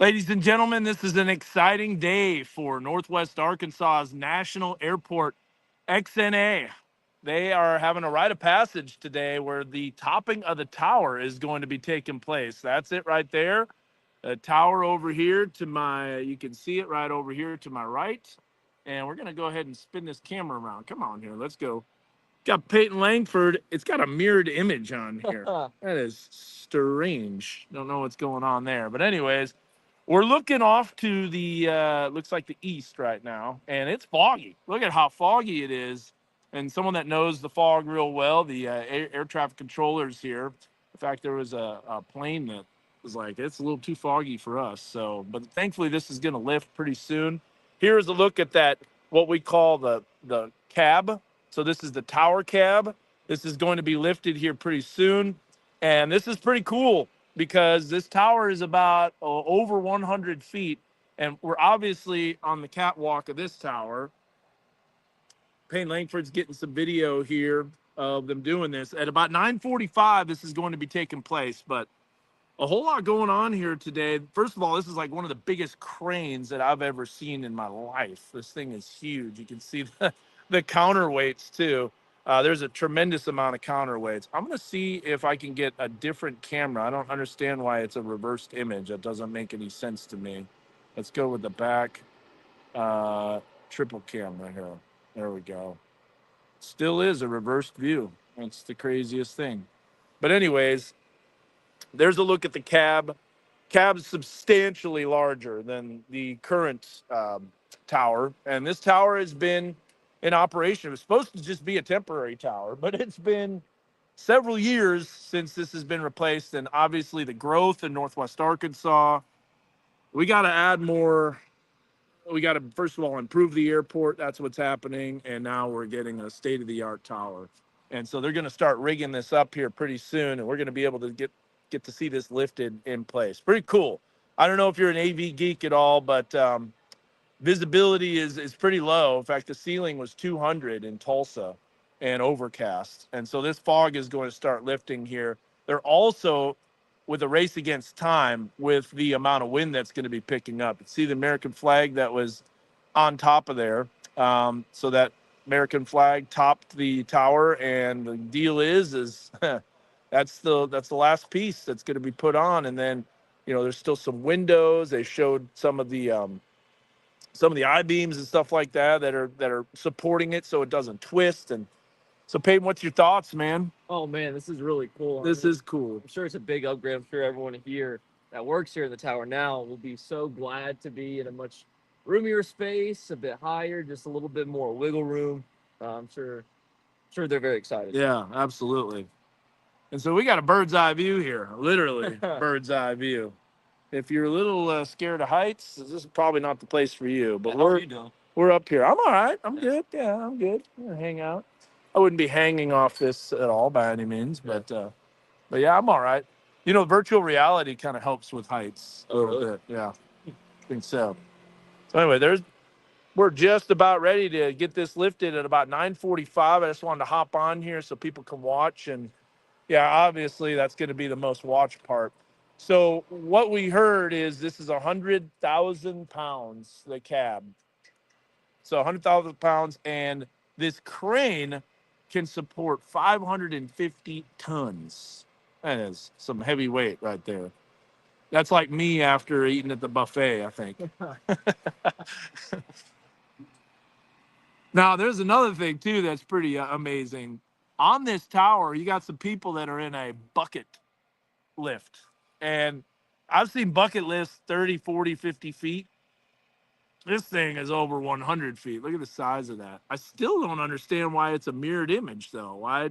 Ladies and gentlemen, this is an exciting day for Northwest Arkansas's National Airport, XNA. They are having a rite of passage today where the topping of the tower is going to be taking place. That's it right there. A tower over here to my, you can see it right over here to my right. And we're going to go ahead and spin this camera around. Come on here, let's go. Got Peyton Langford. It's got a mirrored image on here. That is strange. Don't know what's going on there. But anyways, we're looking off to the, looks like the east right now, and it's foggy. Look at how foggy it is. And someone that knows the fog real well, the air traffic controllers here. In fact, there was a plane that was like, it's a little too foggy for us. So, but thankfully this is going to lift pretty soon. Here's a look at that, what we call the cab. So this is the tower cab. This is going to be lifted here pretty soon. And this is pretty cool, because this tower is about over 100 feet, and we're obviously on the catwalk of this tower. Payne Langford's getting some video here of them doing this. At about 9:45, this is going to be taking place, but a whole lot going on here today. First of all, this is like one of the biggest cranes that I've ever seen in my life. This thing is huge. You can see the counterweights too. There's a tremendous amount of counterweights. I'm going to see if I can get a different camera. I don't understand why it's a reversed image. That doesn't make any sense to me. Let's go with the back triple camera here. There we go. Still is a reversed view. That's the craziest thing. But anyways, there's a look at the cab. Cab's substantially larger than the current tower. And this tower has been in operation. It was supposed to just be a temporary tower, but it's been several years since this has been replaced. And obviously the growth in Northwest Arkansas, we got to add more. We got to, first of all, improve the airport. That's what's happening. And now we're getting a state-of-the-art tower. And so they're going to start rigging this up here pretty soon. And we're going to be able to get to see this lifted in place. Pretty cool. I don't know if you're an AV geek at all, but visibility is pretty low. In fact, the ceiling was 200 in Tulsa and overcast. And so this fog is going to start lifting here. They're also with a race against time with the amount of wind that's going to be picking up. See the American flag that was on top of there. So that American flag topped the tower, and the deal is that's the last piece that's going to be put on. And then, you know, there's still some windows. They showed some of the I-beams and stuff like that are supporting it so it doesn't twist. And so, Peyton, what's your thoughts, man? Oh man, this is really cool. This is cool. I'm sure it's a big upgrade. I'm sure everyone here that works here in the tower now will be so glad to be in a much roomier space, a bit higher, just a little bit more wiggle room. I'm sure they're very excited. Yeah, absolutely. And so we got a bird's eye view here, literally bird's eye view. If you're a little scared of heights, this is probably not the place for you. But we're up here. I'm all right. I'm good. Yeah, I'm good. I'm gonna hang out. I wouldn't be hanging off this at all by any means, but yeah, I'm all right. You know, virtual reality kind of helps with heights a little bit. Yeah, I think so. So anyway, we're just about ready to get this lifted at about 9:45. I just wanted to hop on here so people can watch. And yeah, obviously that's going to be the most watched part. So what we heard is this is 100,000 pounds, the cab. So 100,000 pounds, and this crane can support 550 tons. That is some heavy weight right there. That's like me after eating at the buffet, I think. Now, there's another thing, too, that's pretty amazing. On this tower, you got some people that are in a bucket lift. And I've seen bucket lists 30, 40, 50 feet. This thing is over 100 feet. Look at the size of that. I still don't understand why it's a mirrored image, though. Why,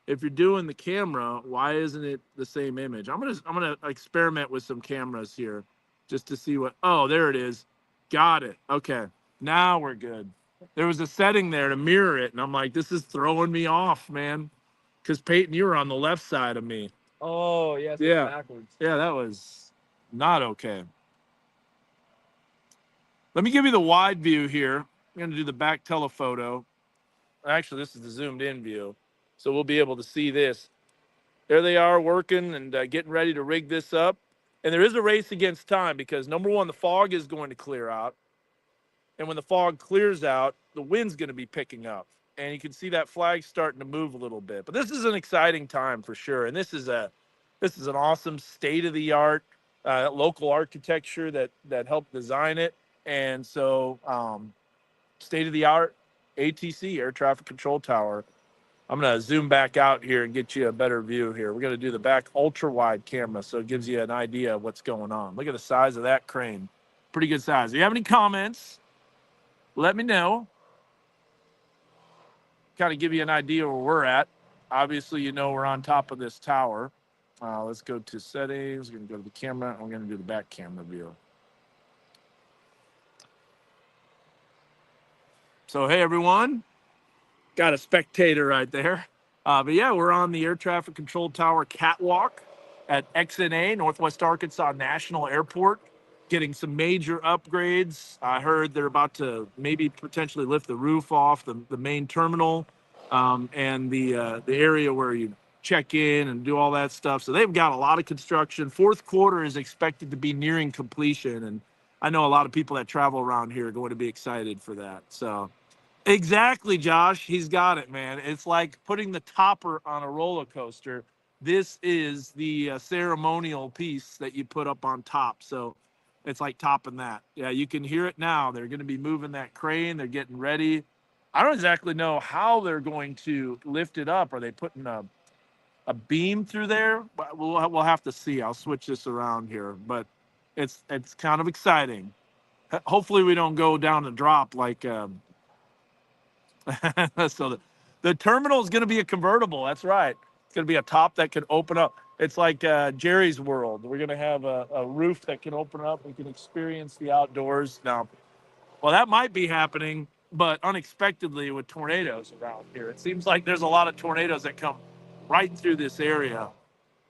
if you're doing the camera, why isn't it the same image? I'm gonna experiment with some cameras here, just to see what. Oh, there it is. Got it. Okay, now we're good. There was a setting there to mirror it, and I'm like, this is throwing me off, man. Because Peyton, you were on the left side of me. Oh, yeah, so Yeah. backwards. Yeah, that was not okay. Let me give you the wide view here. I'm going to do the back telephoto. Actually, this is the zoomed in view. So we'll be able to see this. There they are working and getting ready to rig this up. And there is a race against time because number one, the fog is going to clear out. And when the fog clears out, the wind's going to be picking up. And you can see that flag starting to move a little bit. But this is an exciting time for sure. And this is an awesome state-of-the-art local architecture that helped design it. And so state-of-the-art ATC, air traffic control tower. I'm going to zoom back out here and get you a better view here. We're going to do the back ultra-wide camera so it gives you an idea of what's going on. Look at the size of that crane. Pretty good size. If you have any comments, let me know. Kind of give you an idea where we're at. Obviously, you know we're on top of this tower. Let's go to settings. We're going to go to the camera. And we're going to do the back camera view. So, hey, everyone. Got a spectator right there. But yeah, we're on the air traffic control tower catwalk at XNA, Northwest Arkansas National Airport, getting some major upgrades. I heard they're about to maybe potentially lift the roof off the main terminal and the area where you check in and do all that stuff. So they've got a lot of construction. Fourth quarter is expected to be nearing completion. And I know a lot of people that travel around here are going to be excited for that. So exactly, Josh. He's got it, man. It's like putting the topper on a roller coaster. This is the ceremonial piece that you put up on top. So it's like topping that. Yeah, you can hear it now. They're going to be moving that crane. They're getting ready. I don't exactly know how they're going to lift it up. Are they putting a beam through there? We'll have to see. I'll switch this around here, but it's kind of exciting. Hopefully, we don't go down the drop like. So the terminal is going to be a convertible. That's right. It's going to be a top that can open up. It's like Jerry's World. We're going to have a roof that can open up. We can experience the outdoors. Now, well, that might be happening, but unexpectedly with tornadoes around here. It seems like there's a lot of tornadoes that come right through this area.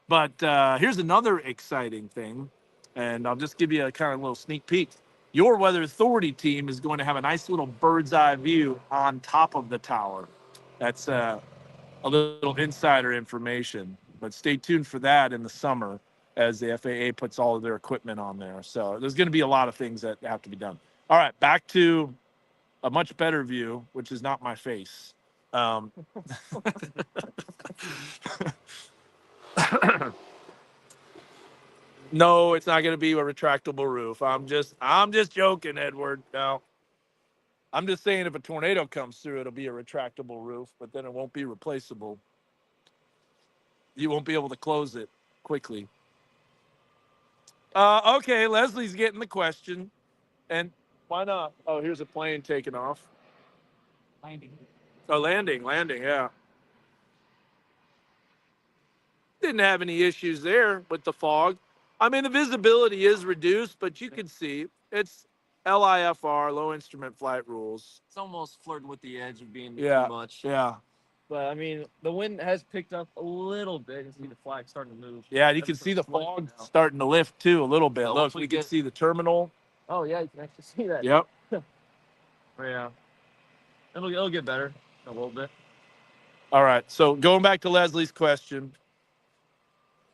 But here's another exciting thing, and I'll just give you a kind of little sneak peek. Your Weather Authority team is going to have a nice little bird's eye view on top of the tower. That's a little insider information, but stay tuned for that in the summer as the FAA puts all of their equipment on there. So there's going to be a lot of things that have to be done. All right, back to a much better view, which is not my face. No, it's not going to be a retractable roof. I'm just joking, Edward. No, I'm just saying if a tornado comes through, it'll be a retractable roof, but then it won't be replaceable. You won't be able to close it quickly. Okay, Leslie's getting the question, and why not? Oh, here's a plane taking off. Landing. Oh, landing. Yeah. Didn't have any issues there with the fog. I mean, the visibility is reduced, but you can see it's LIFR, low instrument flight rules. It's almost flirting with the edge of being Yeah, too much. yeah. But I mean, the wind has picked up a little bit. You can see the flag starting to move. Yeah, you can see the fog starting to lift too a little bit. So Look, we can see the terminal. Oh yeah, you can actually see that. Yep. Yeah. It'll get better a little bit. All right. So going back to Leslie's question,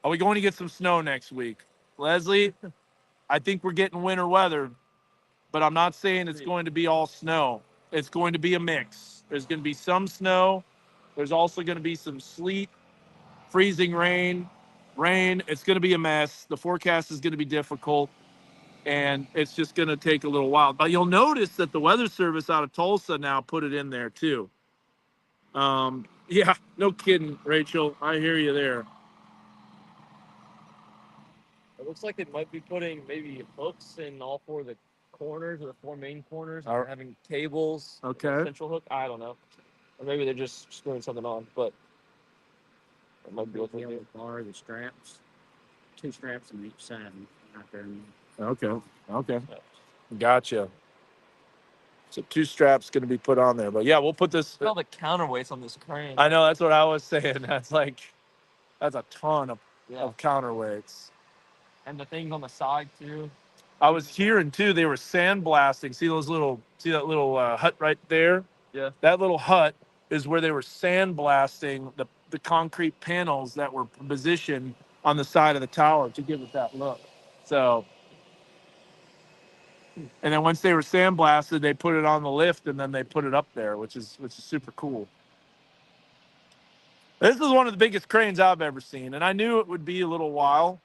are we going to get some snow next week? Leslie, I think we're getting winter weather, but I'm not saying it's going to be all snow. It's going to be a mix. There's going to be some snow. There's also going to be some sleet, freezing rain. It's going to be a mess. The forecast is going to be difficult, and it's just going to take a little while. But you'll notice that the Weather Service out of Tulsa now put it in there too. Yeah, no kidding, Rachel. I hear you there. It looks like they might be putting maybe hooks in all four of the corners, or the four main corners, Are- and having cables. Okay. Like a central hook. I don't know. Or maybe they're just screwing something on, but it might be what they do. Bar, the straps, 2 straps on each side right there. Okay. Okay. Gotcha. So 2 straps going to be put on there, but yeah, we'll put this. Look at all the counterweights on this crane. I know, that's what I was saying. That's a ton of counterweights. And the things on the side too. I was hearing too, they were sandblasting. See that little hut right there? Yeah. That little hut is where they were sandblasting the concrete panels that were positioned on the side of the tower to give it that look. So, and then once they were sandblasted, they put it on the lift and then they put it up there, which is super cool. This is one of the biggest cranes I've ever seen, and I knew it would be a little while,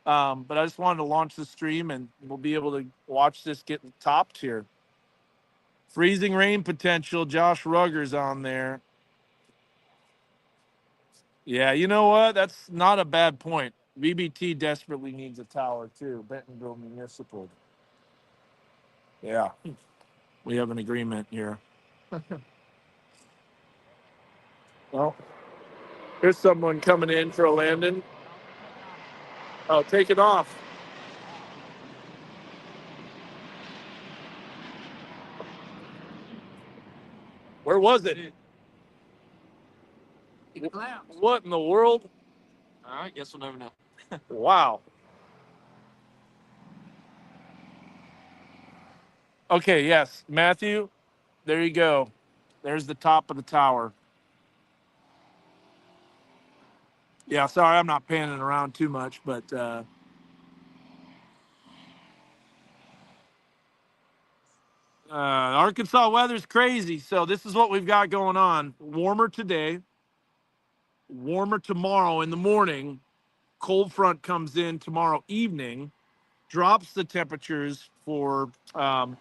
but I just wanted to launch the stream, and we'll be able to watch this get topped here. Freezing rain potential. Josh Rugger's on there. Yeah, you know what? That's not a bad point. VBT desperately needs a tower too. Bentonville Municipal. Yeah, we have an agreement here. Well, here's someone coming in for a landing. Oh, take it off. Where was it? What in the world? All right, guess we'll never know. Wow. Okay, yes, Matthew, there you go. There's the top of the tower. Yeah, sorry, I'm not panning around too much, but Arkansas weather's crazy. So this is what we've got going on. Warmer today, warmer tomorrow in the morning. Cold front comes in tomorrow evening, drops the temperatures for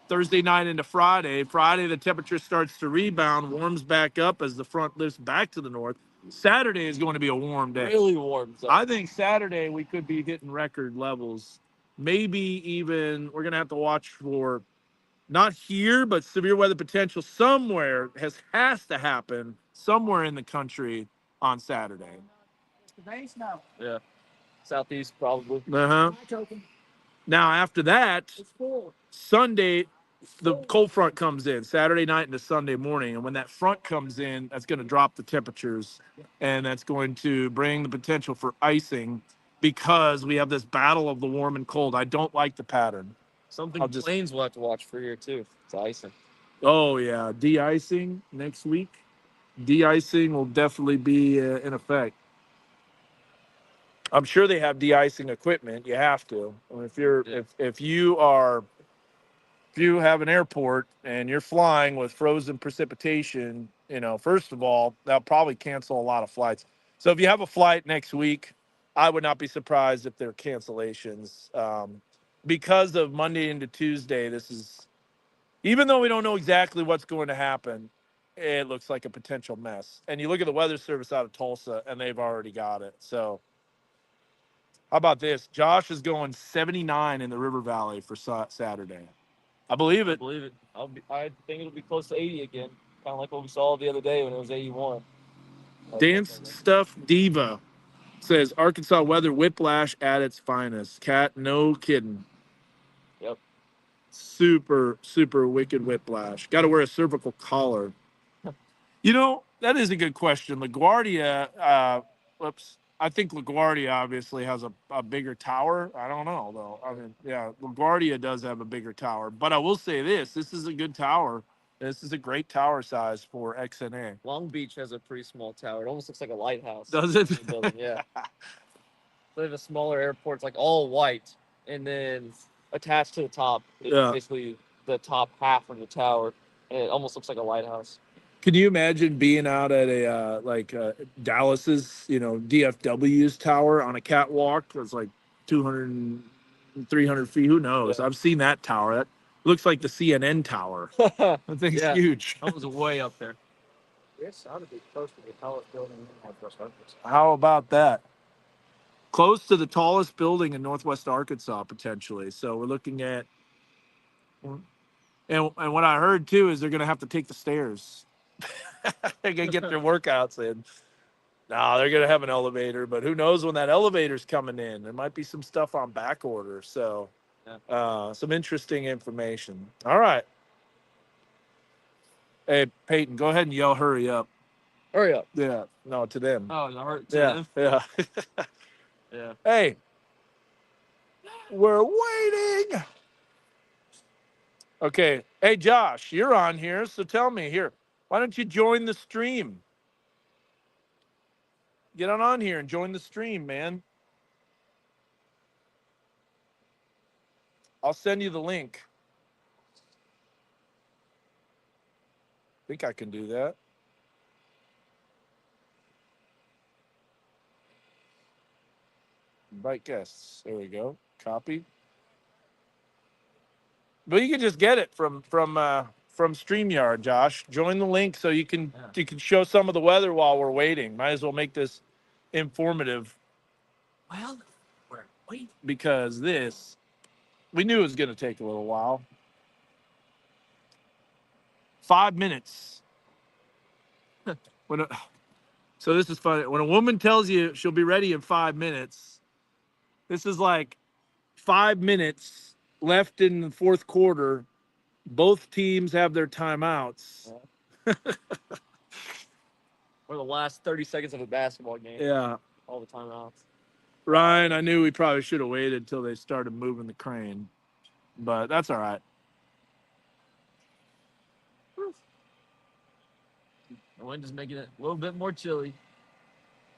Thursday night into Friday. Friday, the temperature starts to rebound, warms back up as the front lifts back to the north. Saturday is going to be a warm day. Really warm. So. I think Saturday we could be hitting record levels. Maybe even we're going to have to watch for, not here, but severe weather potential somewhere has to happen somewhere in the country on Saturday. Yeah. Southeast probably. Uh-huh. Now, after that, Sunday, the cold front comes in Saturday night into Sunday morning. And when that front comes in, that's going to drop the temperatures and that's going to bring the potential for icing because we have this battle of the warm and cold. I don't like the pattern. Something planes will have to watch for here too. It's icing. Oh, yeah. De-icing next week. De-icing will definitely be in effect. I'm sure they have de-icing equipment. You have to. I mean, if you have an airport and you're flying with frozen precipitation, first of all, that'll probably cancel a lot of flights. So if you have a flight next week, I would not be surprised if there are cancellations. Because of Monday into Tuesday, even though we don't know exactly what's going to happen, it looks like a potential mess. And you look at the weather service out of Tulsa and they've already got it. So how about this? Josh is going 79 in the River Valley for Saturday. I believe it. I think it'll be close to 80 again. Kind of like what we saw the other day when it was 81. Dance Stuff Diva says Arkansas weather whiplash at its finest. Cat, no kidding. Yep. Super, super wicked whiplash. Got to wear a cervical collar. That is a good question. LaGuardia, I think LaGuardia obviously has a bigger tower. I don't know, though. I mean, yeah, LaGuardia does have a bigger tower. But I will say this is a good tower. This is a great tower size for XNA. Long Beach has a pretty small tower. It almost looks like a lighthouse. Does it? Yeah. They have a smaller airport. It's like all white. And then attached to the top is basically the top half of the tower. And it almost looks like a lighthouse. Can you imagine being out at Dallas's, DFW's tower on a catwalk that's like 200, 300 feet? Who knows? Yeah. I've seen that tower. That looks like the CNN tower. That thing's huge. That was way up there. This ought to be close to the tallest building in Northwest Arkansas. How about that? close to the tallest building in Northwest Arkansas, potentially. So we're looking at, and what I heard too is they're going to have to take the stairs. They're going to get their workouts in. No, they're going to have an elevator, but who knows when that elevator's coming in? There might be some stuff on back order. So, some interesting information. All right. Hey, Peyton, go ahead and yell, hurry up. Hurry up. Yeah. No, to them. Oh, to Yeah. them? Yeah. Yeah. Hey, we're waiting. Okay. Hey, Josh, you're on here. So tell me here, why don't you join the stream? Get on here and join the stream, man. I'll send you the link. I think I can do that. Invite guests. There we go. Copy. But you can just get it from StreamYard, Josh. Join the link so you can show some of the weather while we're waiting. Might as well make this informative. Well, we're waiting. Because we knew it was going to take a little while. 5 minutes. So this is funny. When a woman tells you she'll be ready in 5 minutes, this is like 5 minutes left in the fourth quarter. Both teams have their timeouts. Or the last 30 seconds of a basketball game. Yeah. All the timeouts. Ryan, I knew we probably should have waited until they started moving the crane, but that's all right. The wind is making it a little bit more chilly.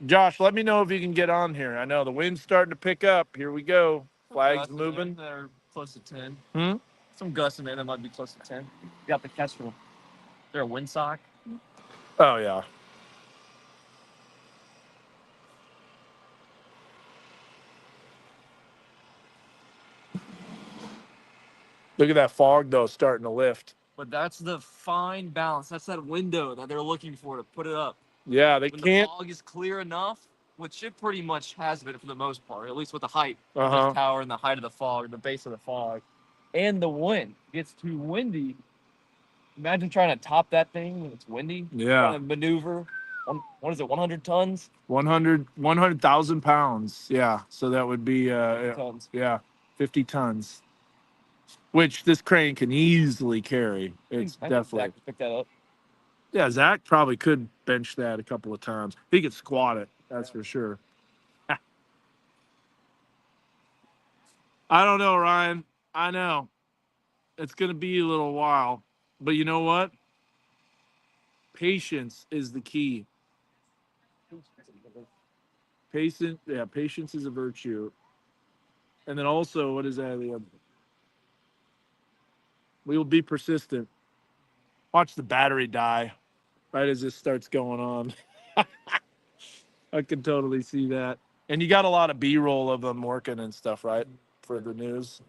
Josh, let me know if you can get on here. I know the wind's starting to pick up. Here we go. Flags moving. They're close to 10. Hmm? Some gusts in there that might be close to 10. You got the Kestrel. Is there a windsock? Oh, yeah. Look at that fog, though, starting to lift. But that's the fine balance. That's that window that they're looking for to put it up. Yeah, they when can't. The fog is clear enough, which it pretty much has been for the most part, at least with the height of Uh-huh. this tower and the height of the fog, the base of the fog, and the wind gets too windy. Imagine trying to top that thing when it's windy. Yeah. Trying to maneuver. What is it? 100 tons? 100,000 pounds. Yeah. So that would be, Tons. yeah, 50 tons, which this crane can easily carry. It's I think definitely. Zach can pick that up. Yeah, Zach probably could bench that a couple of times. He could squat it. That's for sure. I don't know, Ryan. I know. It's going to be a little while. But you know what? Patience is the key. Patience is a virtue. And then also, what is that? We will be persistent. Watch the battery die right as this starts going on. I can totally see that. And you got a lot of B-roll of them working and stuff, right? For the news.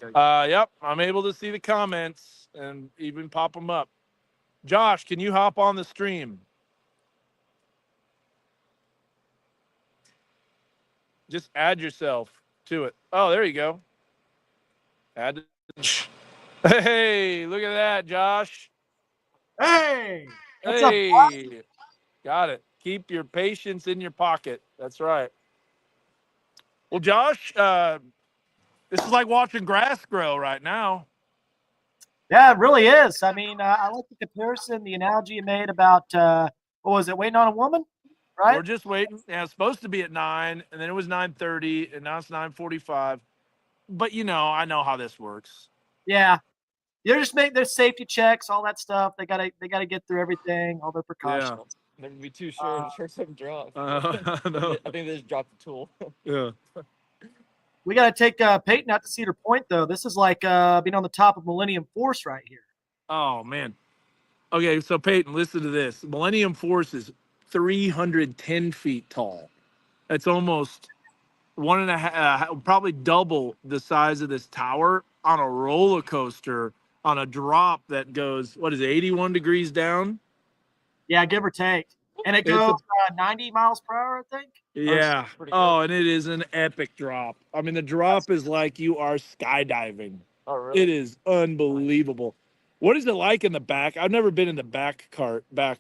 Yep, I'm able to see the comments and even pop them up. Josh, can you hop on the stream? Just add yourself to it. Oh, there you go. Add. Hey, look at that, Josh. Hey, what's Hey, up? got it. Keep your patience in your pocket. That's right. Well, Josh, this is like watching grass grow right now. Yeah, it really is. I mean, I like the comparison, the analogy you made about what was it, waiting on a woman, right? We're just waiting. Yeah, it's supposed to be at 9, and then it was 9:30, and now it's 9:45. But I know how this works. Yeah, they're just making their safety checks, all that stuff. They gotta get through everything, all their precautions. They're gonna be too sure. Sure, something dropped. No. I think they just dropped the tool. Yeah. We gotta take Peyton out to Cedar Point, though. This is like being on the top of Millennium Force right here. Oh man. Okay, so Peyton, listen to this. Millennium Force is 310 feet tall. That's almost 1.5, probably double the size of this tower on a roller coaster on a drop that goes, what is it, 81 degrees down? Yeah, give or take. And it It's goes 90 miles per hour, I think. Yeah. pretty good. Oh, and it is an epic drop. I mean, the drop is like you are skydiving. Oh, really? It is unbelievable. What is it like in the back? I've never been in the back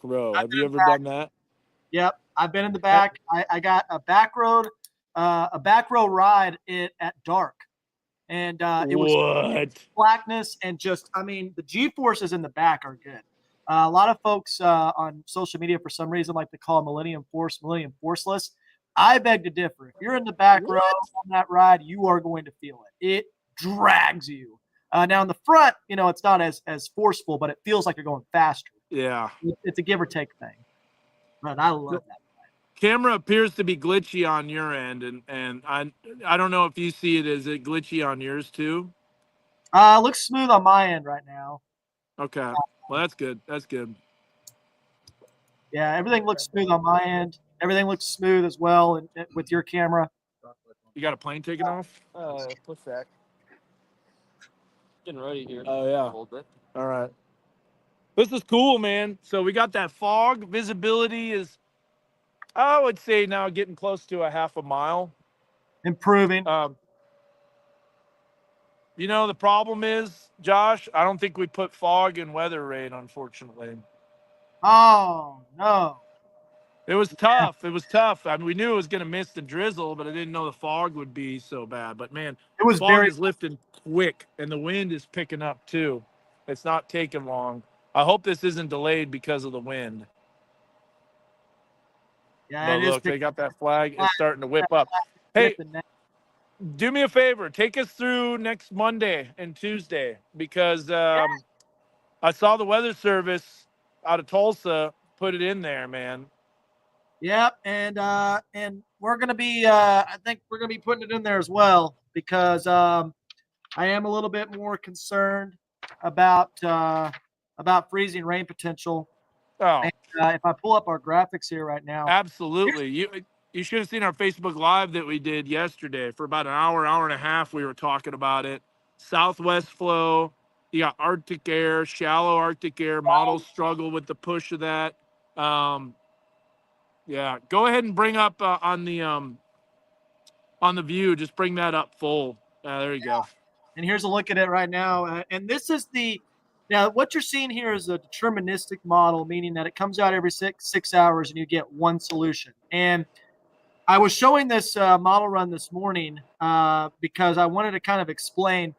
row. Have you ever done that? Yep, I've been in the back. I got a back row ride at dark, and it was What? blackness and just, I mean, the G forces in the back are good. A lot of folks on social media, for some reason, like to call Millennium Forceless. I beg to differ. If you're in the back row on that ride, you are going to feel it. It drags you. Now in the front, it's not as forceful, but it feels like you're going faster. Yeah. It's a give or take thing. But I love that. Camera appears to be glitchy on your end, and I don't know if you see it. Is it glitchy on yours too? Looks smooth on my end right now. Okay. Well, that's good. That's good. Yeah, everything looks smooth on my end. Everything looks smooth as well with your camera. You got a plane taking off? Push back. Getting ready here. Oh, yeah. A little bit. All right. This is cool, man. So we got that fog. Visibility is, I would say, now getting close to a half a mile. Improving. The problem is, Josh, I don't think we put fog in weather rate, unfortunately. Oh, no. It was tough. It was tough. I mean, we knew it was going to miss the drizzle, but I didn't know the fog would be so bad. But, man, It was fog is lifting quick, and the wind is picking up, too. It's not taking long. I hope this isn't delayed because of the wind. Yeah, But look, they got that flag. It's starting to whip up. Hey, do me a favor. Take us through next Monday and Tuesday because I saw the Weather Service out of Tulsa put it in there, man. Yep, and we're gonna be. I think we're gonna be putting it in there as well because I am a little bit more concerned about freezing rain potential. Oh, And, if I pull up our graphics here right now, absolutely. You should have seen our Facebook Live that we did yesterday for about an hour and a half. We were talking about it. Southwest flow. You got Arctic air, shallow Arctic air. Models struggle with the push of that. Yeah, go ahead and bring up on the view. Just bring that up full. There you go. and here's a look at it right now. And this is now what you're seeing here is a deterministic model, meaning that it comes out every six hours and you get one solution. And I was showing this model run this morning because I wanted to kind of explain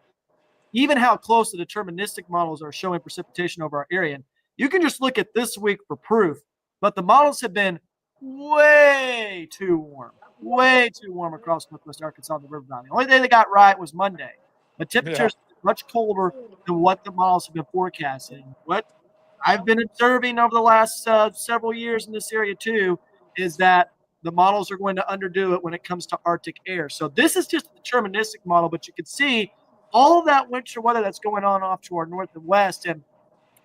even how close the deterministic models are showing precipitation over our area. And you can just look at this week for proof, but the models have been way too warm across Northwest Arkansas and the River Valley. The only day they got right was Monday. The temperatures are much colder than what the models have been forecasting. What I've been observing over the last several years in this area too is that the models are going to underdo it when it comes to Arctic air. So this is just a deterministic model, but you can see all of that winter weather that's going on off to our north and west.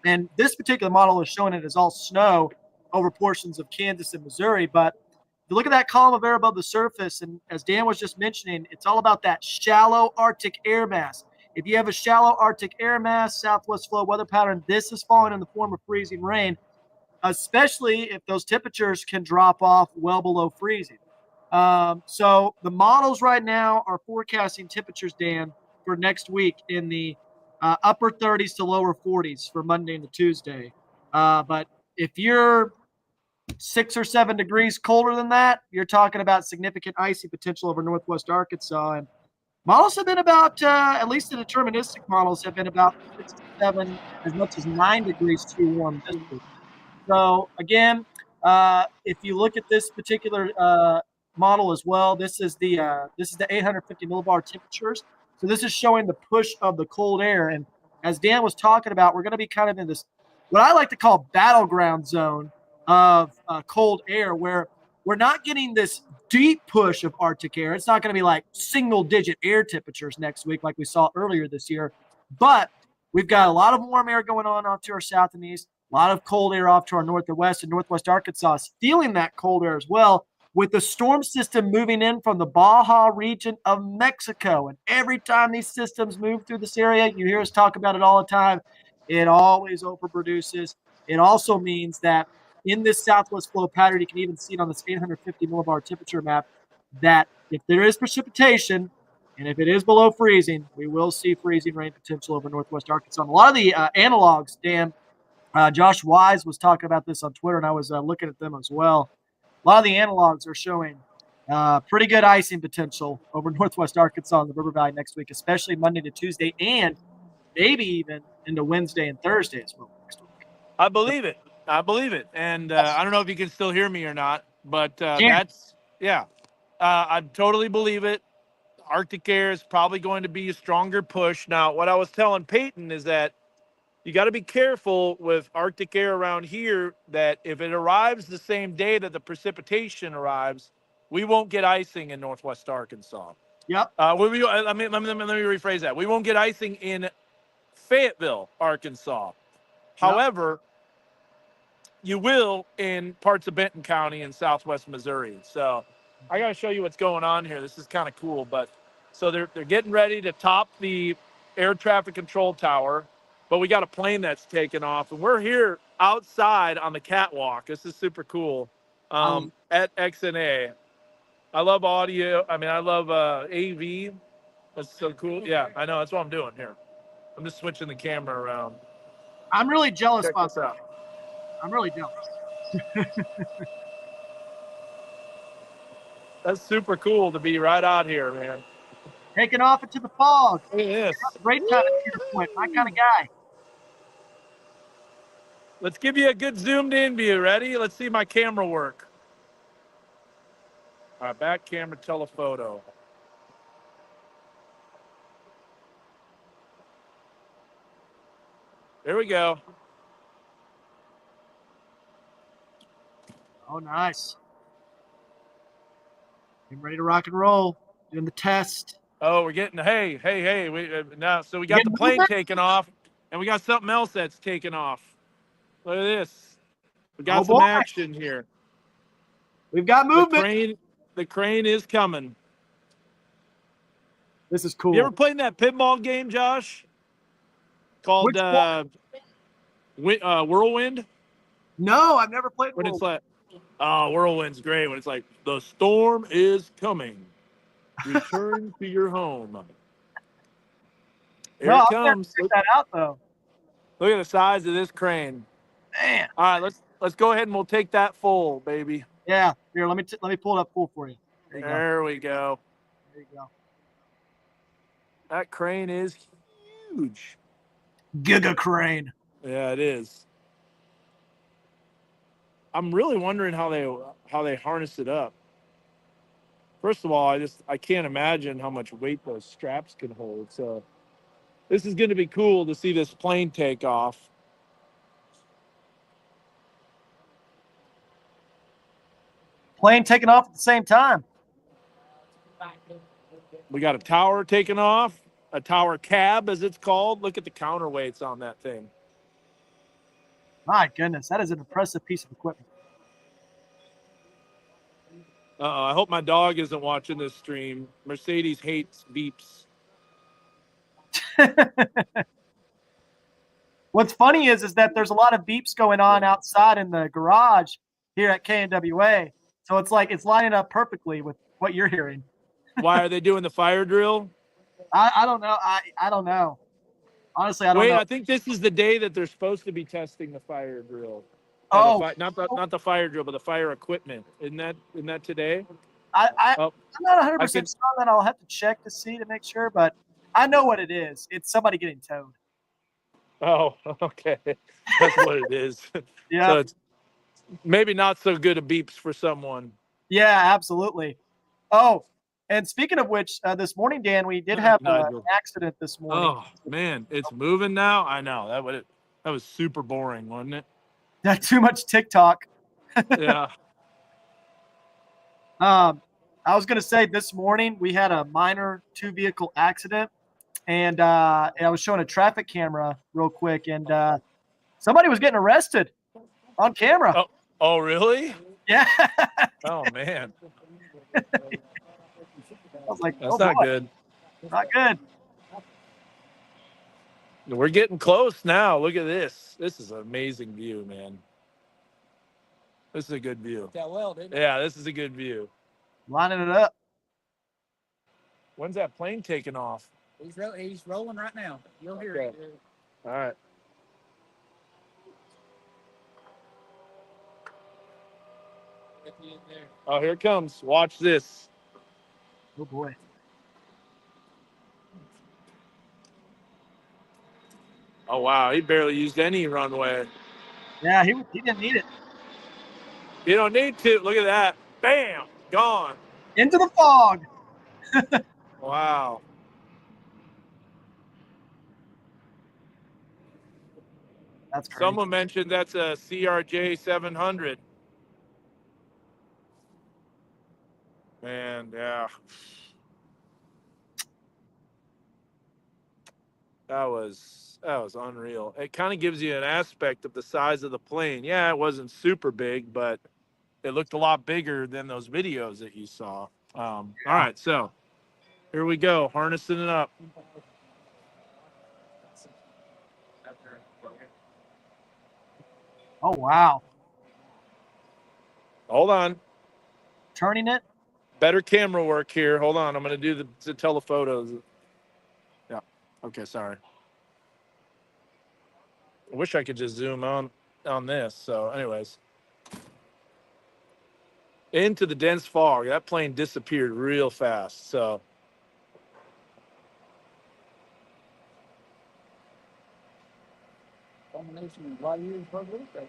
And this particular model is showing it as all snow over portions of Kansas and Missouri. But if you look at that column of air above the surface, and as Dan was just mentioning, it's all about that shallow Arctic air mass. If you have a shallow Arctic air mass, southwest flow weather pattern, this is falling in the form of freezing rain, especially if those temperatures can drop off well below freezing. So the models right now are forecasting temperatures, Dan, for next week in the upper 30s to lower 40s for Monday and Tuesday. But if you're 6 or 7 degrees colder than that, you're talking about significant icy potential over Northwest Arkansas. And models have been about, at least the deterministic models have been about 6 to 7, as much as 9 degrees too warm this week. So again, if you look at this particular model as well, this is the 850 millibar temperatures. So this is showing the push of the cold air. And as Dan was talking about, we're going to be kind of in this, what I like to call battleground zone of cold air, where we're not getting this deep push of Arctic air. It's not going to be like single-digit air temperatures next week like we saw earlier this year. But we've got a lot of warm air going on off to our south and east, a lot of cold air off to our north and west, and Northwest Arkansas is feeling that cold air as well, with the storm system moving in from the Baja region of Mexico. And every time these systems move through this area, you hear us talk about it all the time, it always overproduces. It also means that in this southwest flow pattern, you can even see it on this 850 millibar temperature map, that if there is precipitation and if it is below freezing, we will see freezing rain potential over northwest Arkansas. And a lot of the analogs, Dan, Josh Wise was talking about this on Twitter, and I was looking at them as well. A lot of the analogs are showing pretty good icing potential over northwest Arkansas and the River Valley next week, especially Monday to Tuesday, and maybe even into Wednesday and Thursday as well next week. I believe it. I believe it. And I don't know if you can still hear me or not, but that's, yeah, I totally believe it. Arctic air is probably going to be a stronger push. Now, what I was telling Peyton is that you got to be careful with Arctic air around here, that if it arrives the same day that the precipitation arrives, we won't get icing in northwest Arkansas. Yep. Let me rephrase that. We won't get icing in Fayetteville, Arkansas. However, you will in parts of Benton County and southwest Missouri. So I got to show you what's going on here. This is kind of cool. But so they're getting ready to top the air traffic control tower, but we got a plane that's taken off, and we're here outside on the catwalk. This is super cool at XNA. I love audio. I mean, I love AV. That's so cool. Yeah, I know. That's what I'm doing here. I'm just switching the camera around. I'm really jealous Check about this out. I'm really jealous. That's super cool to be right out here, man. Taking off into the fog. Look at this. Great time at Cedar Point. My kind of guy. Let's give you a good zoomed in view. Ready? Let's see my camera work. All right, back camera, telephoto. There we go. Oh, nice. Getting ready to rock and roll. Doing the test. Oh, we're getting, hey. Now, so we got the plane taking off, and we got something else that's taking off. Look at this. We got some action here. We've got movement. The crane is coming. This is cool. You ever played that pinball game, Josh? Called Whirlwind? No, I've never played When Whirlwind. it's like, oh, Whirlwind's great. When it's like, the storm is coming. Return to your home. Here it comes. Check that out, though. Look at the size of this crane. Man. All right, let's go ahead and we'll take that full, baby. Yeah. Here, let me pull it up full for you. There we go. There you go. That crane is huge. Giga crane. Yeah, it is. I'm really wondering how they harness it up. First of all, I can't imagine how much weight those straps can hold. So this is going to be cool to see this plane take off. Plane taking off at the same time. We got a tower taking off, a tower cab as it's called. Look at the counterweights on that thing. My goodness, that is an impressive piece of equipment. Uh-oh, I hope my dog isn't watching this stream. Mercedes hates beeps. What's funny is that there's a lot of beeps going on outside in the garage here at KNWA. So it's like it's lining up perfectly with what you're hearing. Why are they doing the fire drill? I don't know. I don't know. Honestly, I don't know. I think this is the day that they're supposed to be testing the fire drill. Not the fire drill, but the fire equipment. Isn't that today? I'm not 100% sure on that. I'll have to check to see to make sure, but I know what it is. It's somebody getting towed. Oh, okay. That's what it is. Yeah. So it's maybe not so good a beeps for someone. Yeah, absolutely. Oh, and speaking of which, this morning, Dan, we did have an accident this morning. Oh man, it's moving now. I know that was super boring, wasn't it? Not too much TikTok. Yeah. I was gonna say this morning we had a minor 2-vehicle accident, and I was showing a traffic camera real quick, and somebody was getting arrested on camera. Oh really? Yeah. Oh man. I was like, that's not good. Not good. We're getting close now. Look at this. This is an amazing view, man. This is a good view. That well, didn't it? Yeah, this is a good view. Lining it up. When's that plane taking off? He's rolling right now. You'll hear Okay. it. All right. Get you in there. Oh, here it comes. Watch this. Oh boy. Oh, wow. He barely used any runway. Yeah, he didn't need it. You don't need to. Look at that. Bam. Gone. Into the fog. Wow. That's crazy. Someone mentioned that's a CRJ 700. Man, yeah. That was unreal. It kind of gives you an aspect of the size of the plane. Yeah, it wasn't super big, but it looked a lot bigger than those videos that you saw. All right, so here we go, harnessing it up. Oh wow. Hold on. Turning it. Better camera work here. Hold on. I'm going to do the telephotos. Yeah. Okay, sorry. I wish I could just zoom on this. So, anyways. Into the dense fog. That plane disappeared real fast. So,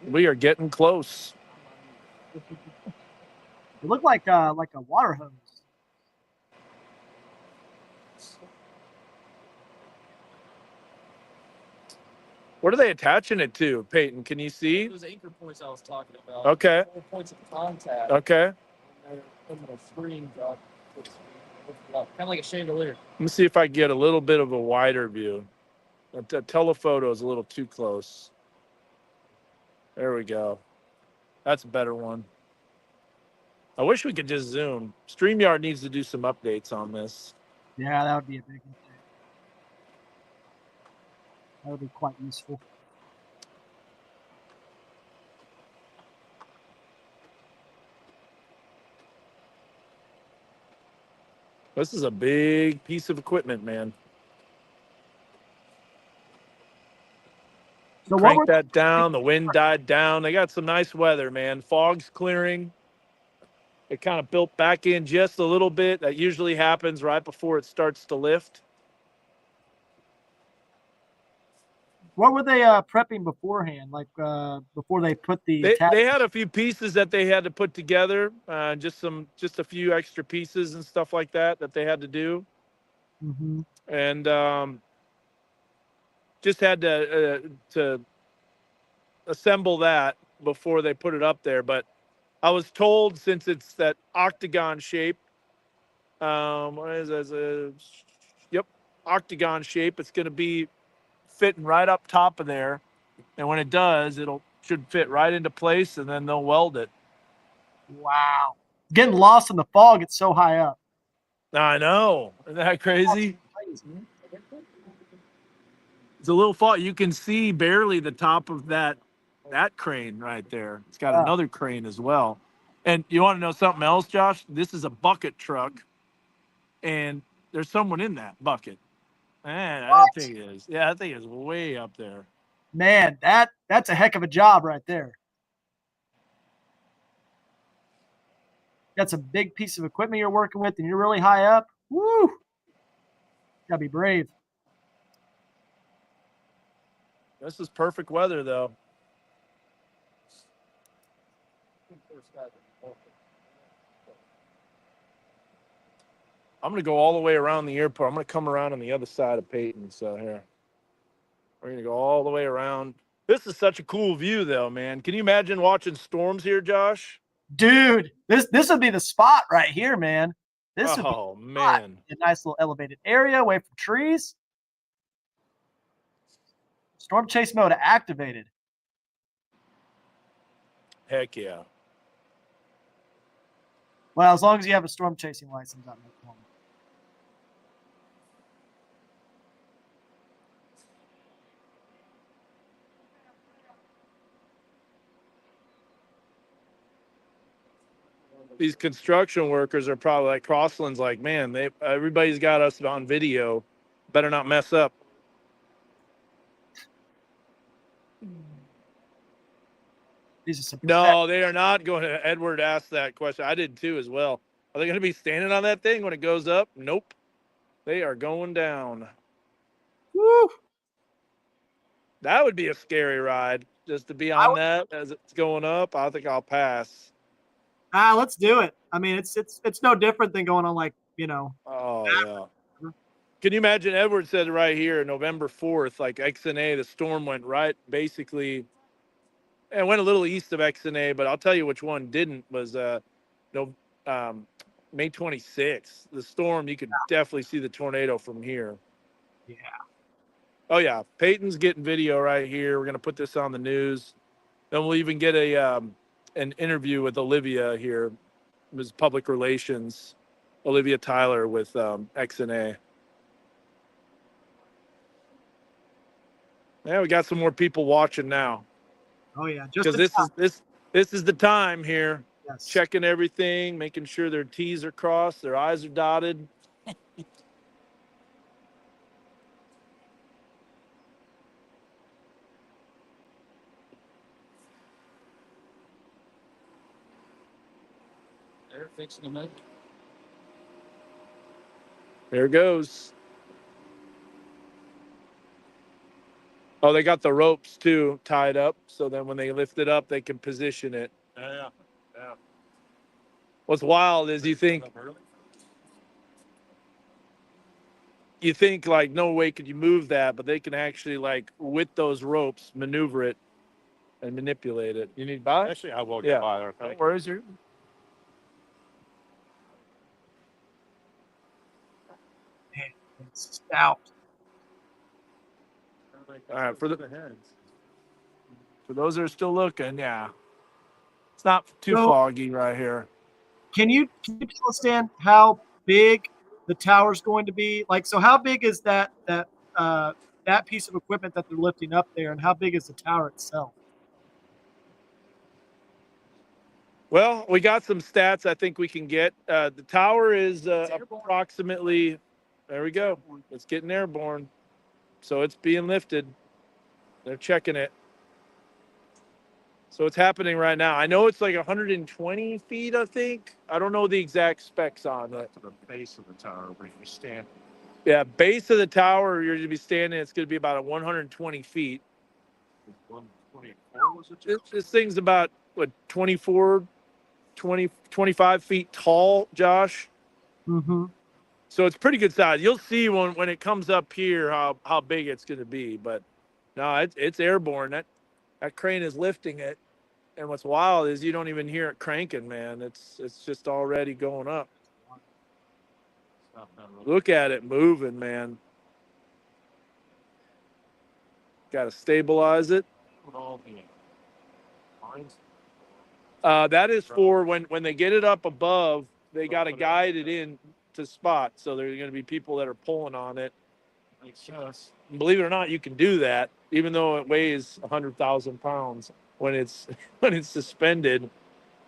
we are getting close. It looked like a water hose. What are they attaching it to, Peyton? Can you see? Those anchor points I was talking about. Okay. 4 points of contact. Okay. And they're putting a screen drop. Kind of like a chandelier. Let me see if I can get a little bit of a wider view. The telephoto is a little too close. There we go. That's a better one. I wish we could just zoom. StreamYard needs to do some updates on this. Yeah, that would be a big update. That would be quite useful. This is a big piece of equipment, man. So what Crank were that down. The wind died down. They got some nice weather, man. Fog's clearing. It kind of built back in just a little bit. That usually happens right before it starts to lift. they prepping beforehand? Like before they put the They had a few pieces that they had to put together. Just a few extra pieces and stuff like that they had to do. Mm-hmm. And just had to assemble that before they put it up there. But I was told, since it's that octagon shape, what is this? Yep, octagon shape. It's going to be fitting right up top of there, and when it does, it'll should fit right into place, and then they'll weld it. Wow. Getting lost in the fog. It's so high up. I know. Isn't that crazy? It's a little fog. You can see barely the top of that crane right there. It's got another crane as well. And you want to know something else, Josh? This is a bucket truck, and there's someone in that bucket. Man, I think it is. Yeah, I think it's way up there. Man, that's a heck of a job right there. That's a big piece of equipment you're working with, and you're really high up. Woo! Gotta be brave. This is perfect weather, though. I'm going to go all the way around the airport. I'm going to come around on the other side of Peyton. So here, we're going to go all the way around. This is such a cool view, though, man. Can you imagine watching storms here, Josh? Dude, this would be the spot right here, man. This would be man, a nice little elevated area away from trees. Storm chase mode activated. Heck yeah. Well, as long as you have a storm chasing license on that phone. these construction workers are probably like Crossland's like, man, everybody's got us on video. Better not mess up. These are some No, they are not going to. Edward asked that question. I did too as well. Are they going to be standing on that thing when it goes up? Nope. They are going down. Woo! That would be a scary ride just to be on that as it's going up. I think I'll pass. Let's do it. I mean, it's no different than going on like, you know. Oh yeah. Can you imagine? Edward said right here, November 4th, like XNA, the storm went right basically. It went a little east of XNA, but I'll tell you which one didn't was no May 26th. The storm, you could definitely see the tornado from here. Yeah. Oh yeah, Peyton's getting video right here. We're gonna put this on the news. Then we'll even get an interview with Olivia here, it was public relations, Olivia Tyler with XNA. Yeah, we got some more people watching now. Oh yeah, because this is the time here. Yes. Checking everything, making sure their T's are crossed, their I's are dotted. They're fixing to make. There it goes. Oh, they got the ropes too tied up, so then when they lift it up, they can position it. Yeah. What's wild is you think like, no way could you move that, but they can actually, like, with those ropes, maneuver it and manipulate it. You need by? Actually, I will get by there. Okay. Where is your? It's stout. All right, for those that are still looking, yeah, it's not too foggy right here. Can you tell us, Dan, how big the tower's going to be? Like, so how big is that piece of equipment that they're lifting up there, and how big is the tower itself? Well, we got some stats I think we can get. The tower is approximately, there we go. It's getting airborne. So it's being lifted. They're checking it. So it's happening right now. I know it's like 120 feet, I think. I don't know the exact specs on it. To the base of the tower where you stand. Yeah, base of the tower, you're going to be standing, it's going to be about 120 feet. 124 was it? This thing's about, what, 25 feet tall, Josh? Mm-hmm. So it's pretty good size. You'll see when it comes up here how big it's going to be. But no, it's airborne. That crane is lifting it. And what's wild is you don't even hear it cranking, man. It's just already going up. Look at it moving, man. Got to stabilize it. That is for when they get it up above, they got to guide it in to spot. So there's going to be people that are pulling on it. Makes sense. Believe it or not, you can do that, even though it weighs 100,000 pounds when it's suspended.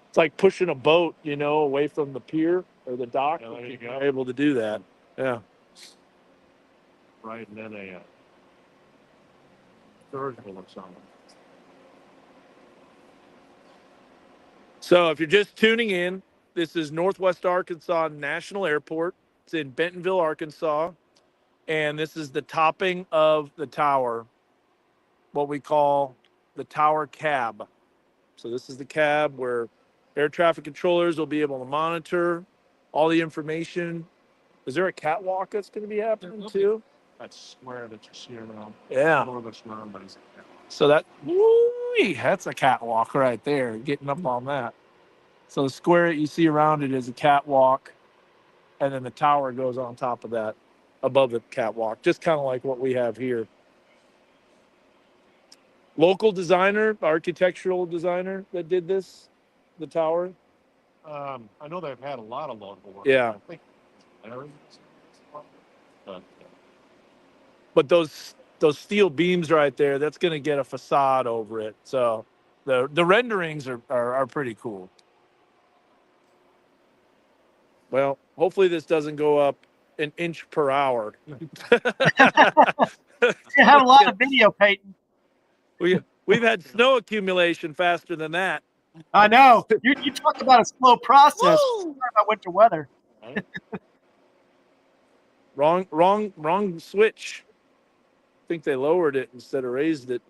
It's like pushing a boat, away from the pier or the dock. Yeah, there you go. You're able to do that. Yeah. Right, and then a dirigible or something. So if you're just tuning in, this is Northwest Arkansas National Airport. It's in Bentonville, Arkansas. And this is the topping of the tower, what we call the tower cab. So this is the cab where air traffic controllers will be able to monitor all the information. Is there a catwalk that's going to be happening too? That square that you see around. Yeah. So that's a catwalk right there, getting up on that. So the square that you see around it is a catwalk, and then the tower goes on top of that, above the catwalk, just kind of like what we have here. Local designer, architectural designer that did this, the tower. I know they've had a lot of local work. Yeah. I think But those steel beams right there, that's going to get a facade over it. So the renderings are pretty cool. Well, hopefully this doesn't go up an inch per hour. You have a lot of video, Peyton. We've had snow accumulation faster than that. I know. You talk about a slow process. Talk about winter weather. Wrong switch. I think they lowered it instead of raised it.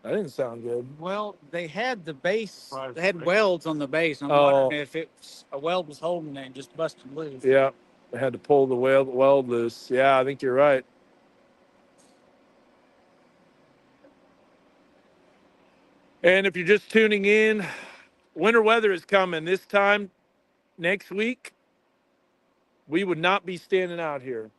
That didn't sound good. Well, they had the base. They had welds on the base. I'm wondering if a weld was holding it and just busted loose. Yeah, they had to pull the weld loose. Yeah, I think you're right. And if you're just tuning in, winter weather is coming. This time next week, we would not be standing out here.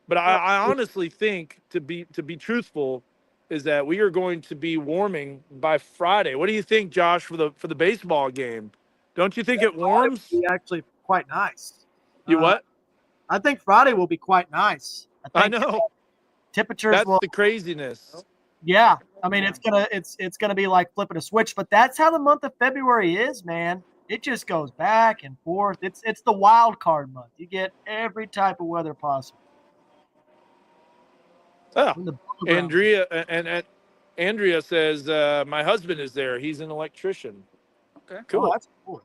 But I honestly think, to be truthful, is that we are going to be warming by Friday. What do you think, Josh, for the baseball game? Don't you think it warms? It'll be actually quite nice. You what? I think Friday will be quite nice. I know. Temperatures That's will. the craziness. Yeah, I mean it's gonna be like flipping a switch, but that's how the month of February is, man. It just goes back and forth. It's the wild card month. You get every type of weather possible. Oh, Andrea and Andrea says my husband is there. He's an electrician. Okay, cool. Oh, that's cool.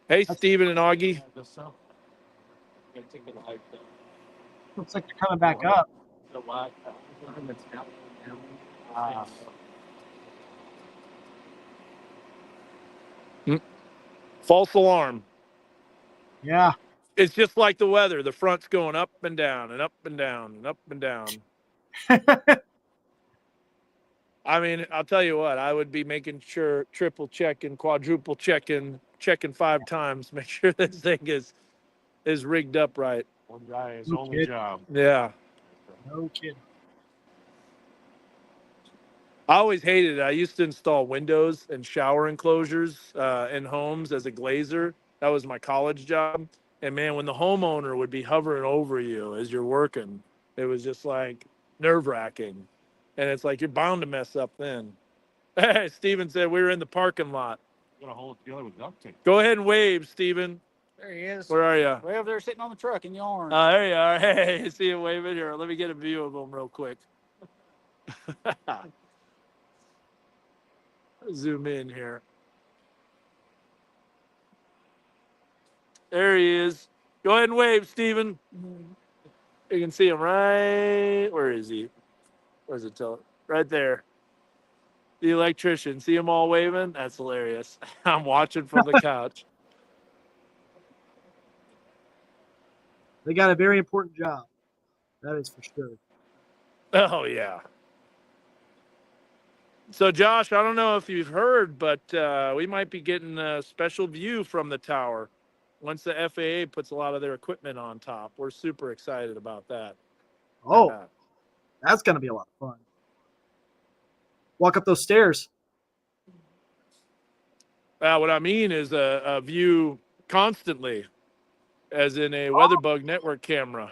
Hey, Steven and Augie. Looks like they're coming back up. False alarm. Yeah. It's just like the weather. The front's going up and down and up and down and up and down. I mean, I'll tell you what, I would be making sure triple checking, quadruple checking 5 times, make sure this thing is rigged up right. One guy, his No only kidding. job. Yeah. No kidding. I always hated it. I used to install windows and shower enclosures in homes as a glazer. That was my college job. And man, when the homeowner would be hovering over you as you're working, it was just like nerve-wracking. And it's like you're bound to mess up then. Hey, Steven said we were in the parking lot. You gotta hold it together with duct tape. Go ahead and wave, Steven. there he is. Where are you? Way over there, sitting on the truck in the orange. There you are. Hey, see him waving here. Let me get a view of him real quick. Zoom in here. There he is. Go ahead and wave, Steven. You can see him right. Where is he? Where's it tell? Right there. The electrician. See him all waving? That's hilarious. I'm watching from the couch. They got a very important job. That is for sure. Oh, yeah. So, Josh, I don't know if you've heard, but we might be getting a special view from the tower once the FAA puts a lot of their equipment on top. We're super excited about that. Oh, that's going to be a lot of fun. Walk up those stairs. What I mean is a view constantly, as in a WeatherBug network camera.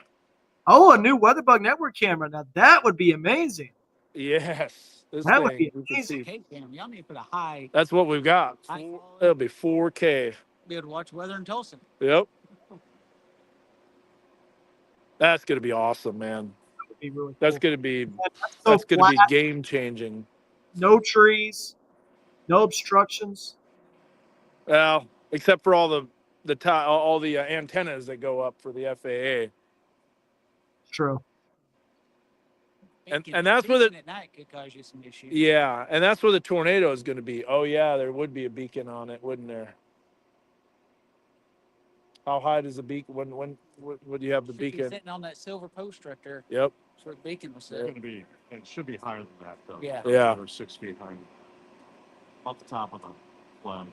Oh, a new WeatherBug network camera. Now, that would be amazing. Yes. That would be amazing. Hey, Cam, y'all need to put a high. That's what we've got. High It'll be 4K. be able to watch weather in Tulsa. Yep. That's going to be awesome, man. That would be really That's cool. going to be So that's going to be flat, game changing. no trees, no obstructions. Well, except for all the antennas that go up for the FAA. True. And that's where at night could cause you some issues. Yeah, and that's where the tornado is going to be. Oh yeah, there would be a beacon on it, wouldn't there? How high does the beacon? When would you have the Should be beacon? sitting on that silver post right there. Yep. That's where the beacon was It's sitting. gonna be. It should be higher than that though. Yeah. Yeah. Or 6 feet higher. Off the top of the plan.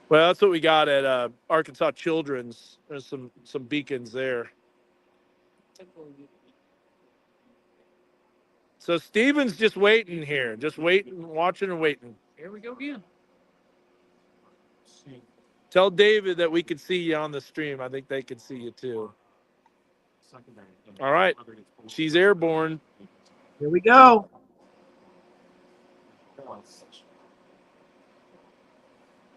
Well, that's what we got at Arkansas Children's. There's some beacons there. So Steven's just waiting here, just waiting, watching and waiting. Here we go again. Tell David that we could see you on the stream. I think they could see you too. All right. She's airborne. Here we go.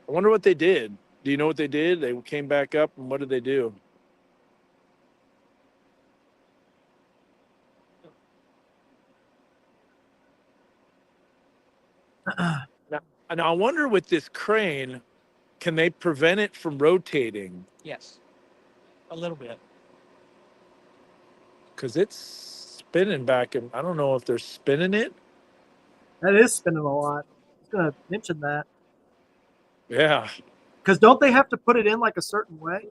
I wonder what they did. Do you know what they did? They came back up, and what did they do? And I wonder with this crane, can they prevent it from rotating? Yes, a little bit. Because it's spinning back, and I don't know if they're spinning it. That is spinning a lot. I was going to mention that. Yeah, Because don't they have to put it in like a certain way?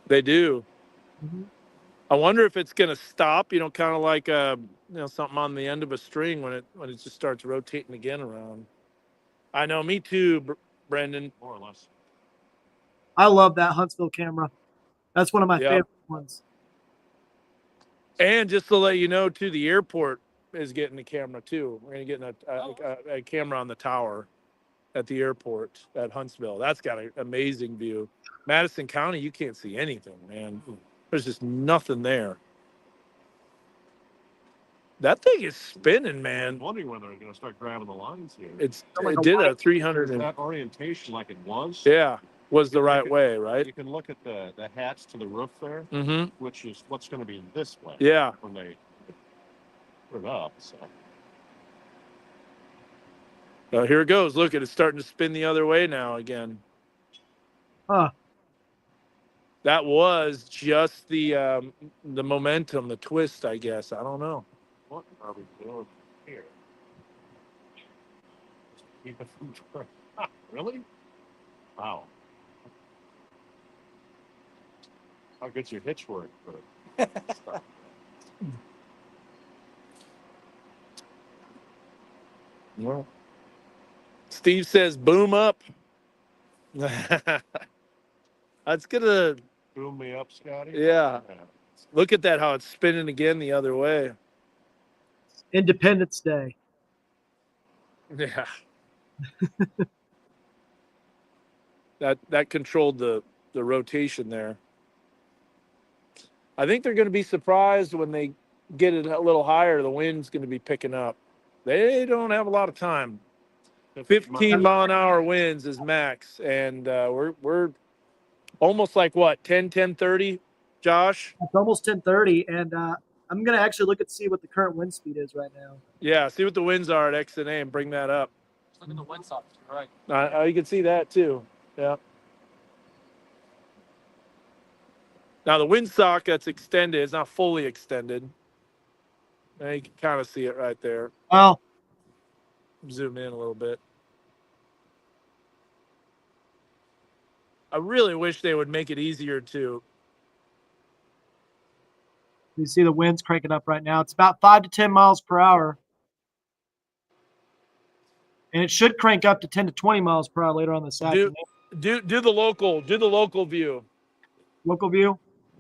they do. Mm-hmm. I wonder if it's going to stop. Kind of like something on the end of a string when it just starts rotating again around. I know, me too, Brendan. More or less. I love that Huntsville camera. That's one of my Yep. favorite ones. And just to let you know, too, the airport is getting a camera too. We're going to get a camera on the tower at the airport at Huntsville. That's got an amazing view. Madison County, you can't see anything, man. There's just nothing there. That thing is spinning, man. I'm wondering when they're going to start grabbing the lines here. It did a 300. That orientation, like it was. Yeah, was the right way, right? You can look at the hatch to the roof there, Mm-hmm. which is what's going to be this way. Yeah. When they put it up. So. Here it goes. Look, it's starting to spin the other way now again. Huh. That was just the momentum, the twist, I guess. I don't know. What are we doing here? Keep it from really? Wow. How good's your hitch work? Well, Steve says, "Boom up." That's gonna boom me up, Scotty. Yeah. Look at that, how it's spinning again the other way. Independence Day. Yeah. that controlled the rotation there. I think they're going to be surprised when they get it a little higher. The wind's going to be picking up. They don't have a lot of time. 15 mile an hour winds is max, and we're almost like what, 10:30, Josh? It's almost 10:30, and I'm gonna actually look at see what the current wind speed is right now. Yeah, see what the winds are at XNA and bring that up. Look at the wind sock. Right. You can see that too. Yeah. Now the windsock that's extended is not fully extended. Now you can kind of see it right there. Well, zoom in a little bit. I really wish they would make it easier to. You see the winds cranking up right now. It's about 5 to 10 miles per hour. And it should crank up to 10 to 20 miles per hour later on this afternoon. Do the local view. Local view?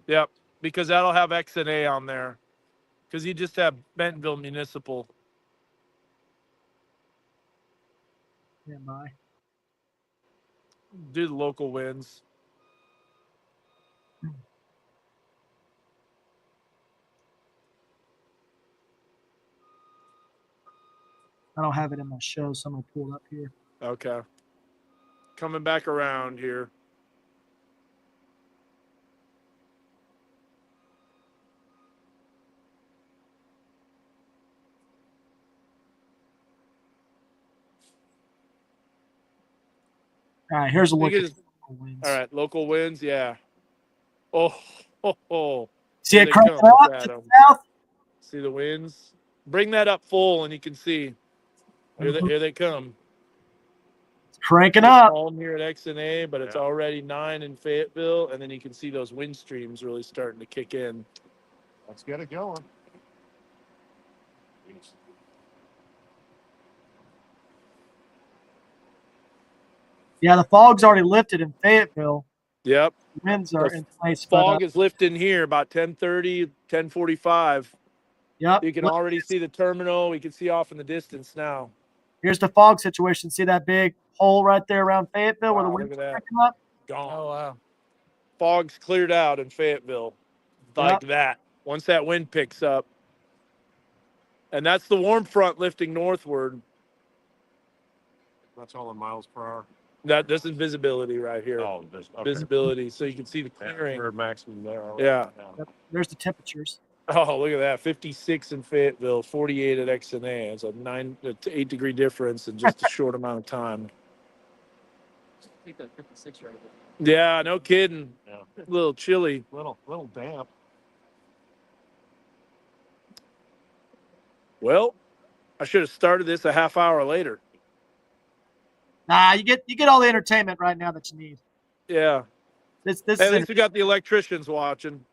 Yep, because that'll have XNA on there. Because you just have Bentonville Municipal. Stand by. Do the local winds. I don't have it in my show, so I'm going to pull it up here. Okay. Coming back around here. All right, here's a look at local winds. All right, local winds, yeah. Oh. See it cranking up to the south? See the winds? Bring that up full and you can see. Here they come. It's cranking up. Calm here at XNA, but it's already 9 in Fayetteville, and then you can see those wind streams really starting to kick in. Let's get it going. Yeah, the fog's already lifted in Fayetteville. Yep. The winds are in place. Fog is lifting here about 10:30, 10:45. Yep. You can already see the terminal. We can see off in the distance now. Here's the fog situation. See that big hole right there around Fayetteville where the wind's picking up? Gone. Oh, wow. Fog's cleared out in Fayetteville like that. Once that wind picks up. And that's the warm front lifting northward. That's all in miles per hour. This is visibility right here. Oh, this okay. Visibility, so you can see the Yeah, clearing. we're maximum there. All right. Yeah. Yep. There's the temperatures. Oh, look at that. 56 in Fayetteville, 48 at XNA. It's a 8 degree difference in just a short amount of time. I think that 56 right there. Yeah, no kidding. Yeah. A little chilly. Little damp. Well, I should have started this a half hour later. Nah, you get all the entertainment right now that you need. Yeah. This At is least we got the electricians watching.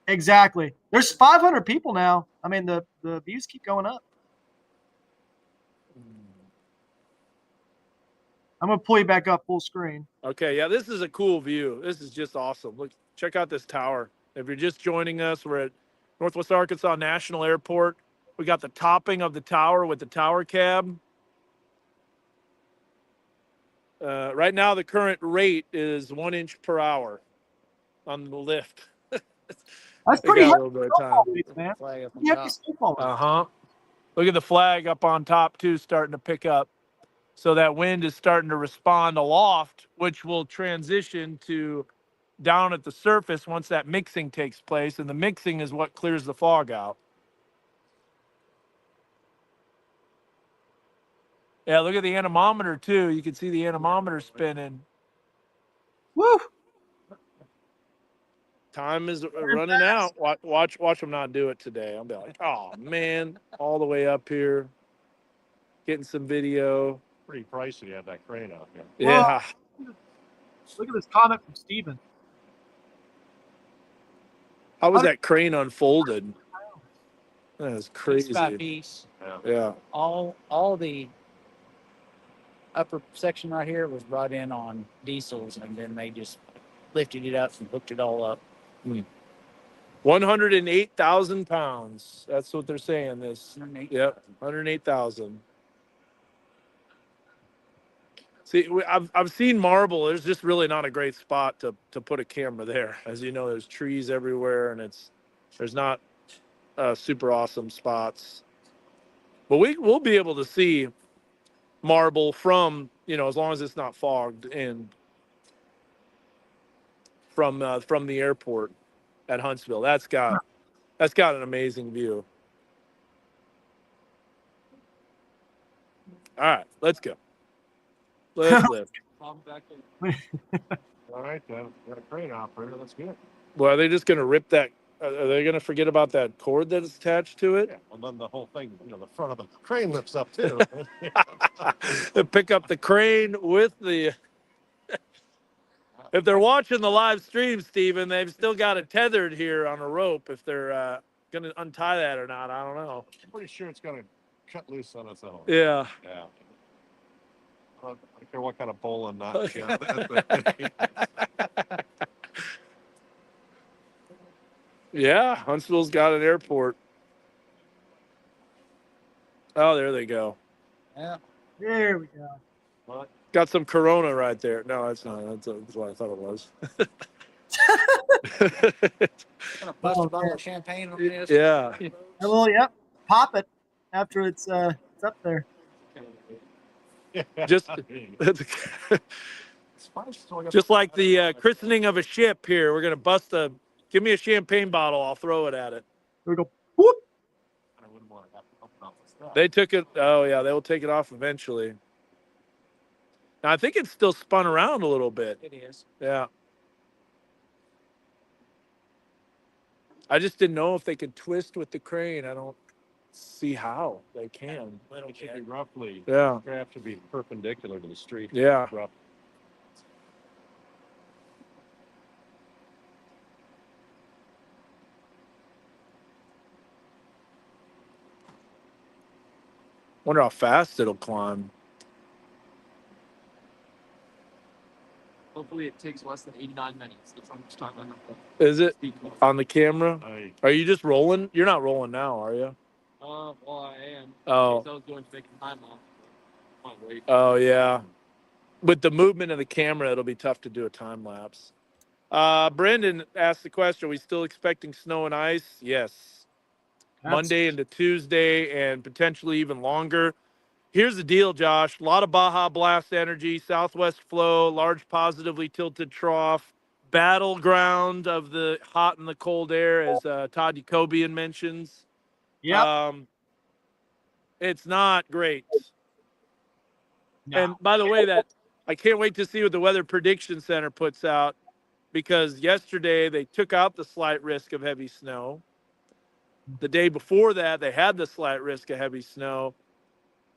exactly. There's 500 people now. I mean, the views keep going up. I'm gonna pull you back up full screen. Okay, yeah, this is a cool view. This is just awesome. Look, check out this tower. If you're just joining us, we're at Northwest Arkansas National Airport. We got the topping of the tower with the tower cab. Right now, the current rate is 1 inch per hour on the lift. That's We pretty got a heavy little bit of time. snowfall rates, man. Flag up on Pretty hefty top. snowfall rates. Uh-huh. Look at the flag up on top, too, starting to pick up. So that wind is starting to respond aloft, which will transition to down at the surface once that mixing takes place. And the mixing is what clears the fog out. Yeah, look at the anemometer, too. You can see the anemometer spinning. Woo! Time is running out. Watch them not do it today. I'll be like, oh, man, all the way up here, getting some video. Pretty pricey to have that crane out here. Yeah. Look at this comment from Steven. How was that crane unfolded? That is Piece by crazy. piece. Yeah. All the upper section right here was brought in on diesels, and then they just lifted it up and hooked it all up. 108,000 pounds. That's what they're saying. This. 108. Yep. 108,000. See, I've seen marble. There's just really not a great spot to put a camera there. As you know, there's trees everywhere, and there's not super awesome spots. But we'll be able to see marble from, as long as it's not fogged in from the airport at Huntsville. That's got an amazing view. All right, let's go. Let's lift. All right, then. Got a crane operator. That's good. Well, are they just going to rip that? Are they going to forget about that cord that's attached to it? Yeah. Well, then the whole thing, the front of the crane lifts up too. They pick up the crane with the. If they're watching the live stream, Steven, they've still got it tethered here on a rope. If they're going to untie that or not, I don't know. I'm pretty sure it's going to cut loose on its own. Yeah. Yeah. I don't care what kind of bowling knot you got. Yeah, Huntsville's got an airport. Oh, there they go. Yeah. There we go. What? Got some Corona right there. No, that's not. That's what I thought it was. Gonna bust a bottle of champagne on this. Yeah. Well, yep. Pop it after it's up there. Just just like the christening of a ship here. We're gonna bust a. Give me a champagne bottle. I'll throw it at it. There we go. Whoop. I wouldn't want to have to open up the stuff. They took it. Oh yeah, they will take it off eventually. Now I think it's still spun around a little bit. It is. Yeah. I just didn't know if they could twist with the crane. I don't see how they can. It should be roughly. Yeah. The craft should be perpendicular to the street. Yeah. Rough. Wonder how fast it'll climb. Hopefully it takes less than 89 minutes. That's how much time I have. Is it on the camera? I, Are you just rolling? You're not rolling now, are you? Well, I am. Oh. I was going to make a time off. Might wait. Oh yeah. With the movement of the camera, it'll be tough to do a time lapse. Brendan asked the question: are we still expecting snow and ice? Yes. Monday into Tuesday and potentially even longer. Here's the deal, Josh. A lot of Baja Blast energy, southwest flow, large positively tilted trough, battleground of the hot and the cold air, as Todd Jacobian mentions. Yep. It's not great. No. And by the way, that I can't wait to see what the Weather Prediction Center puts out, because yesterday they took out the slight risk of heavy snow. The day before that, they had the slight risk of heavy snow.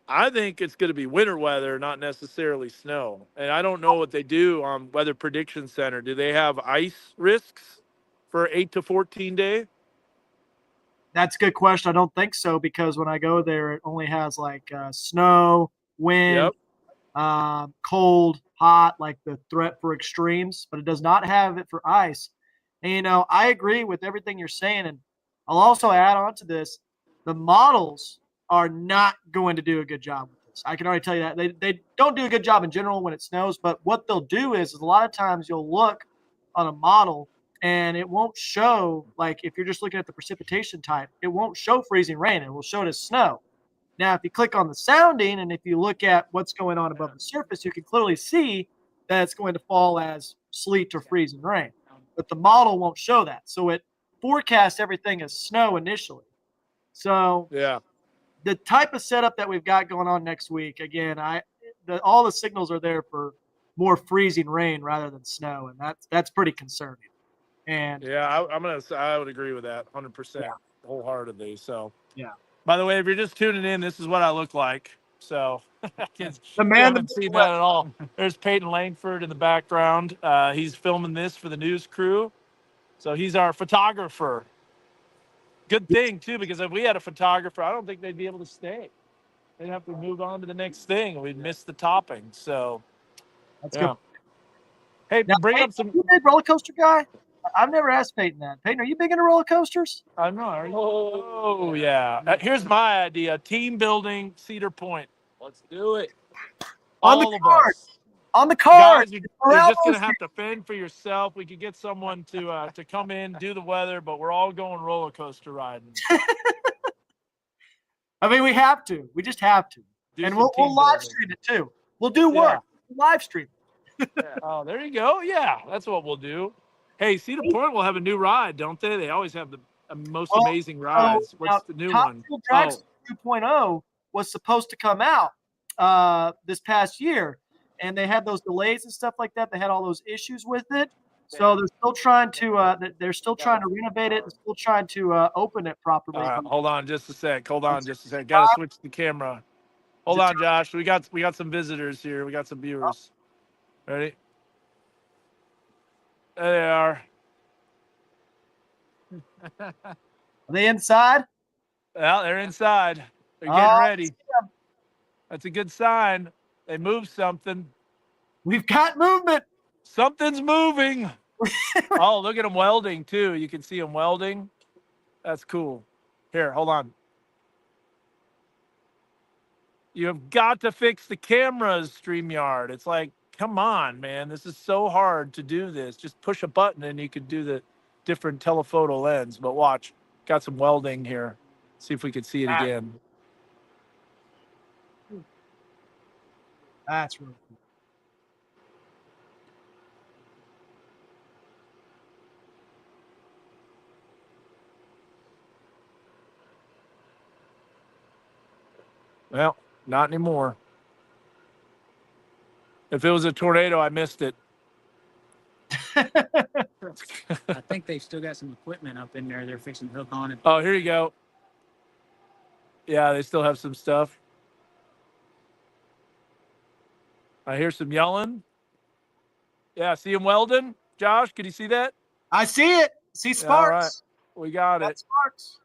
I think it's going to be winter weather, not necessarily snow. And I don't know what they do on Weather Prediction Center. Do they have ice risks for 8 to 14 day? That's a good question. I don't think so, because when I go there, it only has like snow, wind, Yep. cold, hot, like the threat for extremes, but it does not have it for ice. And, you know, I agree with everything you're saying. And I'll also add on to this, the models are not going to do a good job with this. I can already tell you that. They don't do a good job in general when it snows, but what they'll do is a lot of times you'll look on a model and it won't show, like if you're just looking at the precipitation type, it won't show freezing rain. It will show it as snow. Now, if you click on the sounding and if you look at what's going on above the surface, you can clearly see that it's going to fall as sleet or freezing rain. But the model won't show that. So it forecasts everything as snow initially. So Yeah. the type of setup that we've got going on next week, again, all the signals are there for more freezing rain rather than snow, and that's pretty concerning. And Yeah, I would agree with that 100% wholeheartedly. So, yeah. by the way, if you're just tuning in, this is what I look like. So, you The man, haven't seen that at all. There's Peyton Langford in the background. He's filming this for the news crew. So he's our photographer. Good thing too, because if we had a photographer, I don't think they'd be able to stay. They'd have to move on to the next thing. We'd miss the topping. So, that's yeah. good. Hey, Now, bring Peyton, up some. are you a big roller coaster guy? I've never asked Peyton that. Peyton, are you big into roller coasters? I'm not. Oh, yeah. Here's my idea: team building, Cedar Point. Let's do it. On the All of card. us. On the card. Guys, you're just gonna have to fend for yourself. We could get someone to come in, do the weather, but we're all going roller coaster riding. I mean, we have to. We just have to. Do And some we'll team live building. stream it too. We'll do Yeah. work. We'll live stream. Oh, there you go. Yeah, that's what we'll do. Hey, Cedar Point will have a new ride, don't they? They always have the most Well, amazing rides. What's the new Top one? Fuel Dragster 2.0 was supposed to come out this past year, and they had those delays and stuff like that. They had all those issues with it, so they're still trying to renovate it and still trying to open it properly. Hold on just a sec. Gotta switch the camera. Hold on, Josh. We got some visitors here. We got some viewers. Ready? There they are. Are they inside? Well, they're inside. They're getting ready. That's a good sign. They moved something. We've got movement. Something's moving. Oh, look at them welding too. You can see them welding. That's cool. Here, hold on. You have got to fix the cameras, StreamYard. It's like, come on, man. This is so hard to do this. Just push a button and you can do the different telephoto lens. But watch, got some welding here. See if we can see it again. That's really cool. Well, not anymore. If it was a tornado, I missed it. I think they've still got some equipment up in there. They're fixing to hook on it. Oh, here you go. Yeah, they still have some stuff. I hear some yelling. Yeah, see them welding? Josh, can you see that? I see it. See sparks. All right. We got it. Sparks.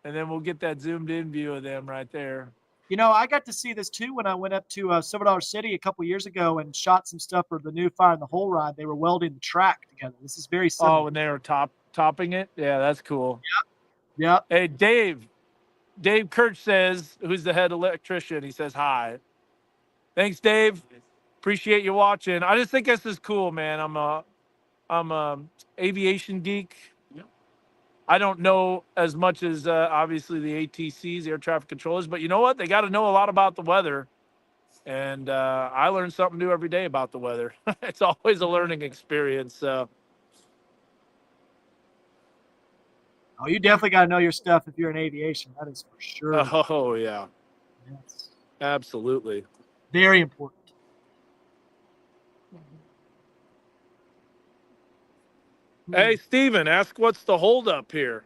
And then we'll get that zoomed in view of them right there. You know, I got to see this too when I went up to Silver City a couple years ago and shot some stuff for the new Fire in the Hole ride. They were welding the track together. This is very similar. Oh, when they were topping it? Yeah, that's cool. Yep. Hey, Dave Kirch says, who's the head electrician, he says hi. Thanks, Dave. Appreciate you watching. I just think this is cool, man. I'm a aviation geek. I don't know as much as obviously the ATCs, air traffic controllers, but you know what? They got to know a lot about the weather. And I learn something new every day about the weather. It's always a learning experience. So, Oh, you definitely got to know your stuff if you're in aviation. That is for sure. oh yeah, Yes. absolutely. Very important. Hey, Steven, ask what's the holdup here.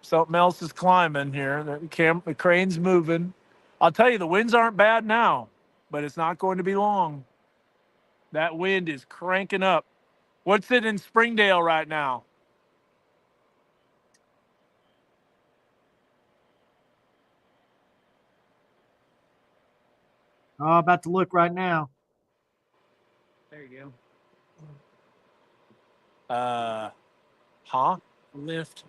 Something else is climbing here. The crane's moving. I'll tell you, the winds aren't bad now, but it's not going to be long. That wind is cranking up. What's it in Springdale right now? Oh, about to look right now. There you Huh? Lift.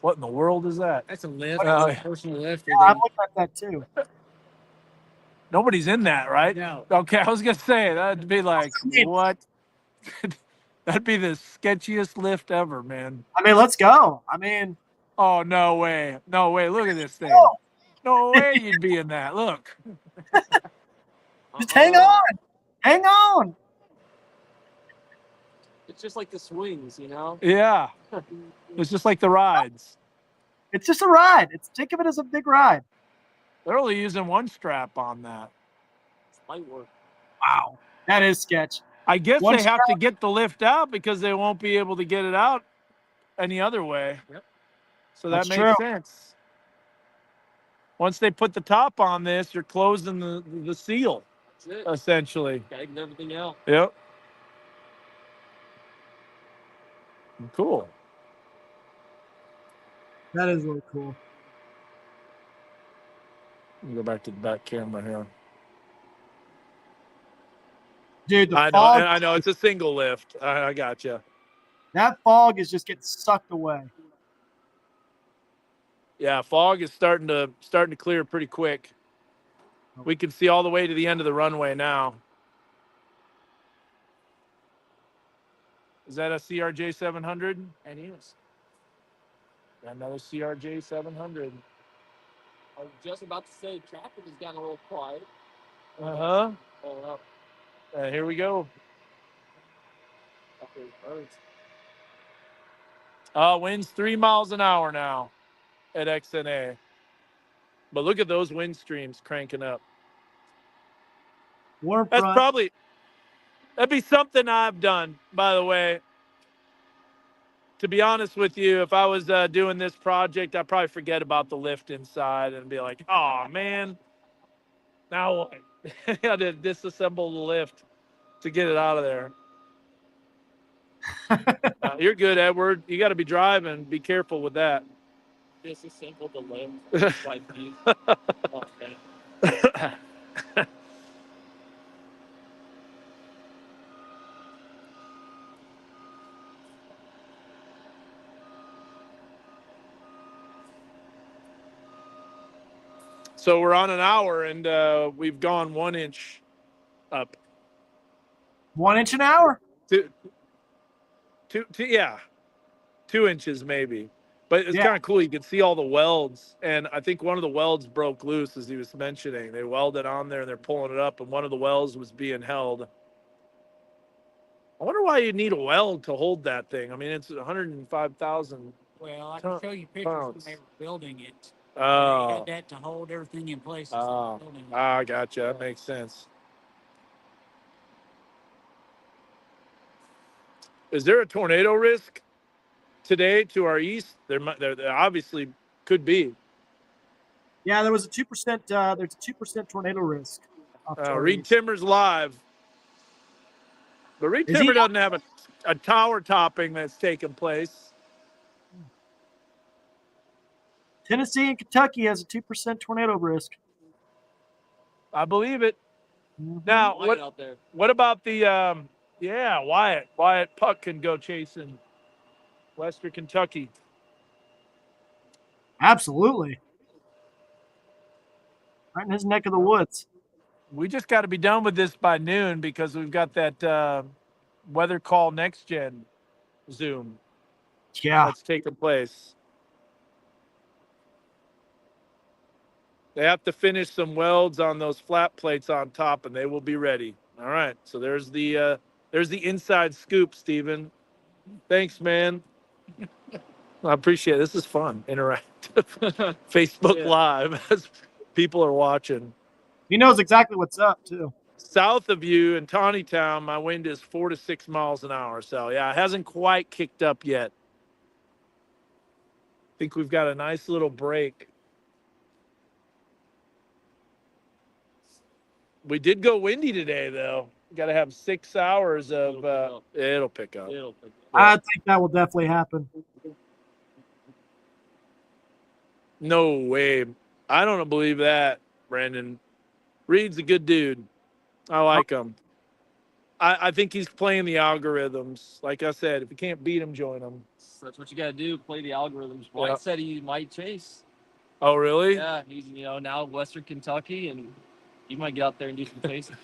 What in the world is that? That's a lift. Oh, That's yeah. a personal lift. Yeah, I'm looking at that too. Nobody's in that, right? No. Okay, I was gonna say that'd be like what? That'd be the sketchiest lift ever, man. I mean, let's go. I mean, Oh no way, no way! Look at this thing. go. No way you'd be in that. Look. Just hang on. Hang on. It's just like the swings, you know? Yeah, it's just like the rides. It's just a ride. Think of it as a big ride. They're only using one strap on that. It's light work. Wow. That is sketch. I guess One they have to get the lift out because they won't be able to get it out any other way. Yep. So that That's makes true. sense. Once they put the top on this, you're closing the seal, That's it. essentially. Gotta get everything out. Yep. Cool. That is really cool. Let me go back to the back camera here. Dude, the I know, fog, I know. It's a single lift. I got you. that fog is just getting sucked away. Yeah, fog is starting to clear pretty quick. We can see all the way to the end of the runway now. Is that a CRJ 700? That is. Another CRJ 700. I was just about to say traffic has gotten a little quiet. Uh-huh. Hold up. Here we go. After those birds. Winds 3 miles an hour now at XNA. But look at those wind streams cranking up. Warm That'd front. be something I've done, by the way. To be honest with you, if I was doing this project, I'd probably forget about the lift inside and be like, oh, man, now what? I had to disassemble the lift to get it out of there. You're good, Edward. You got to be driving. Be careful with that. Disassemble the lift. Like these. Oh, man. So we're on an hour, and we've gone 1 inch up. 1 inch an hour. Yeah, 2 inches maybe. But it's Yeah. kind of cool. You can see all the welds, and I think one of the welds broke loose, as he was mentioning. They welded on there, and they're pulling it up, and one of the welds was being held. I wonder why you need a weld to hold that thing. I mean, it's 105,000. Well, I can show you pictures pounds. when they were building it. They Oh, had that to hold everything in place. as they were building it. I gotcha. That makes sense. Is there a tornado risk today to our east? There obviously could be. Yeah, there was a 2%. There's a 2% tornado risk. Reed Timmer's live. But Reed Is Timmer he- doesn't have a tower topping that's taken place. Tennessee and Kentucky has a 2% tornado risk. I believe it. Mhm. Now, Light out there. what about the Wyatt Puck can go chasing Western Kentucky. Absolutely. Right in his neck of the woods. We just got to be done with this by noon because we've got that weather call next gen Zoom. Yeah. that's taking place. They have to finish some welds on those flat plates on top, and they will be ready. All right. So there's the inside scoop, Steven. Thanks, man. I appreciate it. This is fun, interactive. Facebook Yeah. Live as people are watching. He knows exactly what's up too. South of you in Tawnytown, my wind is 4 to 6 miles an hour. So yeah, it hasn't quite kicked up yet. I think we've got a nice little break. We did go windy today, though. Got to have 6 hours of. It'll pick up. It'll pick up. I think that will definitely happen. No way. I don't believe that, Brandon. Reed's a good dude. I like him. I think he's playing the algorithms. Like I said, if you can't beat him, join him. That's what you got to do. Play the algorithms. White Yeah. said he might chase. Oh, really? Yeah, he's now Western Kentucky, and you might get out there and do some chasing.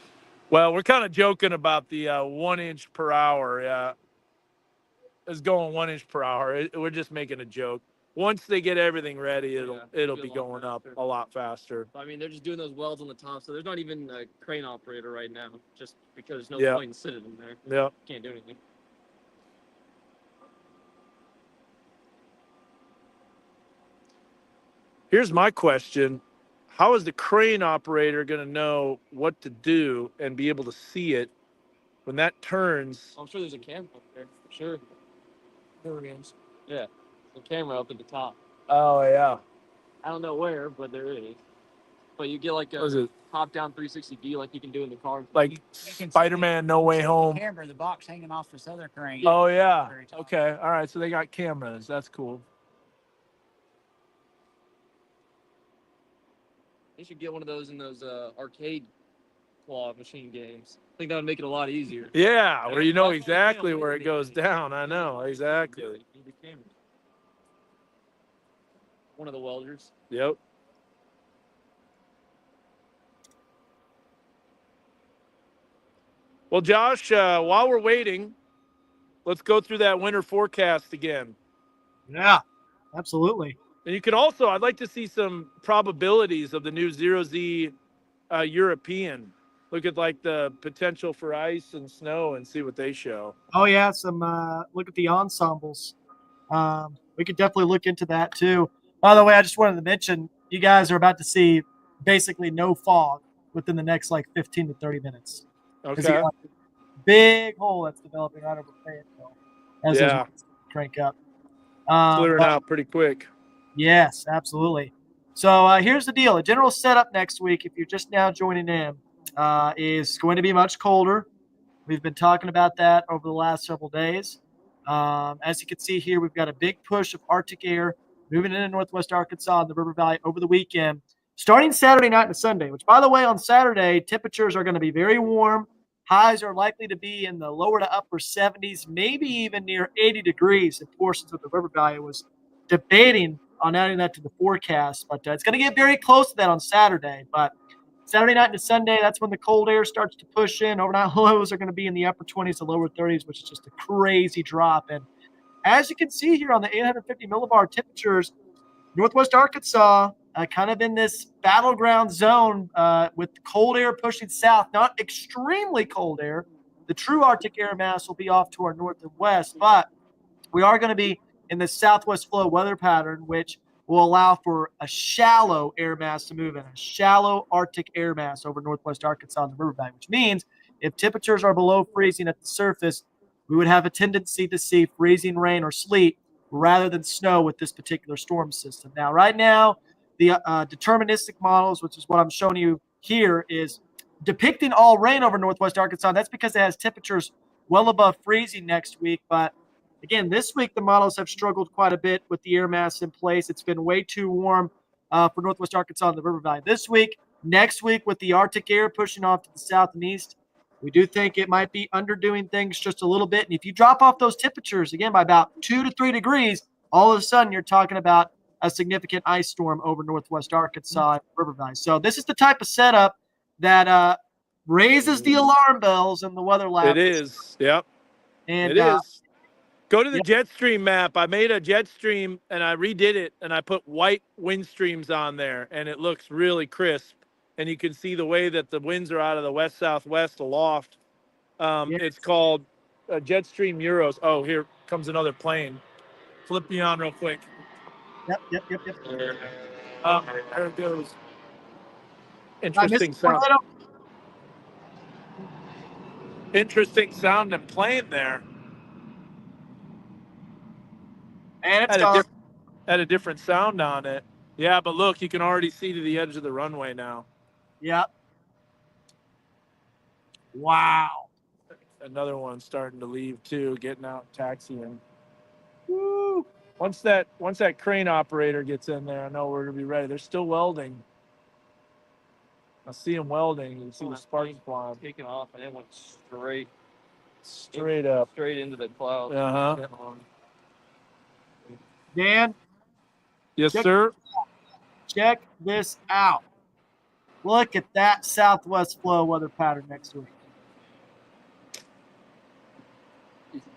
Well, we're kind of joking about the 1 inch per hour. Yeah, it's going 1 inch per hour. We're just making a joke. Once they get everything ready, it'll be going up a lot faster. I mean, they're just doing those welds on the top, so there's not even a crane operator right now, just because there's no Yeah. point in sitting in there. Yeah. Can't do anything. Here's my question. How is the crane operator going to know what to do and be able to see it when that turns? I'm sure there's a camera up there, for sure. There it is. Yeah, there's a camera up at the top. Oh, yeah. I don't know where, but there is. But you get like What is a it? top-down 360 like you can do in the car. Like Spider-Man No Way Home. Camera, the box hanging off this other crane. Oh, yeah. Very top. Okay. All right. So they got cameras. That's cool. They should get one of those in those arcade claw machine games. I think that would make it a lot easier. Yeah, where you know That's what I exactly feel. where it goes down. I know. Exactly. One of the welders. Yep. Well, Josh, while we're waiting, let's go through that winter forecast again. Yeah, absolutely. And you can also, I'd like to see some probabilities of the new 0Z European. Look at like the potential for ice and snow and see what they show. Oh yeah, some look at the ensembles. We could definitely look into that too. By the way, I just wanted to mention you guys are about to see basically no fog within the next like 15 to 30 minutes. Okay. Big hole that's developing right over Fayetteville as Yeah. those crank up. Clearing But- out pretty quick. Yes, absolutely. So here's the deal. A general setup next week, if you're just now joining in, is going to be much colder. We've been talking about that over the last several days. As you can see here, we've got a big push of Arctic air moving into northwest Arkansas and the River Valley over the weekend, starting Saturday night and Sunday, which, by the way, on Saturday, temperatures are going to be very warm. Highs are likely to be in the lower to upper 70s, maybe even near 80 degrees in portions of the River Valley. I was debating on adding that to the forecast, but it's going to get very close to that on Saturday. But Saturday night into Sunday, that's when the cold air starts to push in. Overnight lows are going to be in the upper 20s to lower 30s, which is just a crazy drop. And as you can see here on the 850 millibar temperatures, northwest Arkansas, kind of in this battleground zone with cold air pushing south, not extremely cold air. The true Arctic air mass will be off to our north and west, but we are going to be in the southwest flow weather pattern, which will allow for a shallow air mass to move in, a shallow Arctic air mass over northwest Arkansas and the River Valley, which means if temperatures are below freezing at the surface, we would have a tendency to see freezing rain or sleet rather than snow with this particular storm system. Now, right now, the deterministic models, which is what I'm showing you here, is depicting all rain over northwest Arkansas. That's because it has temperatures well above freezing next week. But again, this week, the models have struggled quite a bit with the air mass in place. It's been way too warm for northwest Arkansas and the River Valley this week. Next week, with the Arctic air pushing off to the south and east, we do think it might be underdoing things just a little bit. And if you drop off those temperatures, again, by about 2 to 3 degrees, all of a sudden you're talking about a significant ice storm over northwest Arkansas and River Valley. So this is the type of setup that raises the alarm bells in the weather lab. It is. Yep. And It is. Go to the Jetstream map. I made a Jetstream and I redid it and I put white wind streams on there and it looks really crisp. And you can see the way that the winds are out of the west-southwest aloft. Yes. It's called Jetstream Euros. Oh, here comes another plane. Flip me on real quick. Yep. There it goes. I missed Interesting the sound. tornado. Interesting sound and plane there. And it's Had a, gone. had a different sound on it. Yeah, but look, you can already see to the edge of the runway now. Yep. Wow. Another one starting to leave too, getting out, taxiing. Woo. Once that crane operator gets in there, I know we're gonna be ready. They're still welding. I see them welding. You can see the sparks flying. Taking off, and it went straight up. straight into the clouds. Uh-huh. Dan, Yes, Check- sir. check this out. Look at that southwest flow weather pattern next week.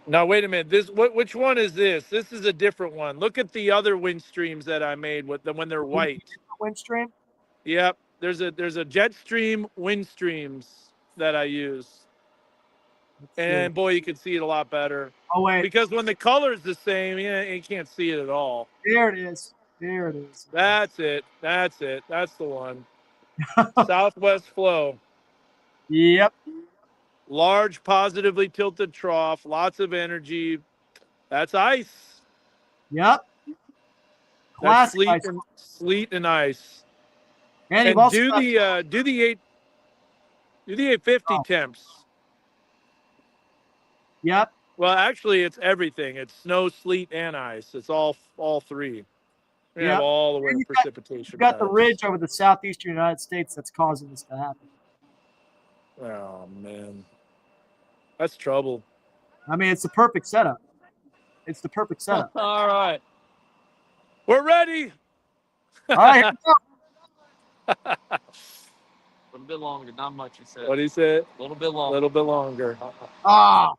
Now wait a minute. Which one is this? This is a different one. Look at the other wind streams that I made with them when they're white. Wind stream. Yep. There's a Jetstream wind streams that I use. And boy, you can see it a lot better. Oh wait, Because when the color's the same, yeah, you can't see it at all. there it is. There it is. That's it. That's the one. Southwest flow. Yep. Large positively tilted trough, lots of energy. That's ice. Yep. That's Classic. sleet and ice. And you've And also do got, the 850 temps. yep. Well, actually, it's everything. It's snow, sleet, and ice. It's all three. We have Yep. all the And winter you've precipitation. got the types. ridge over the southeastern United States that's causing this to happen. Oh man, that's trouble. I mean, it's the perfect setup. It's the perfect setup. All right. We're ready. All right. Here we go. A little bit longer, not much, you said. What do you say? A little bit A longer. little bit longer. Ah.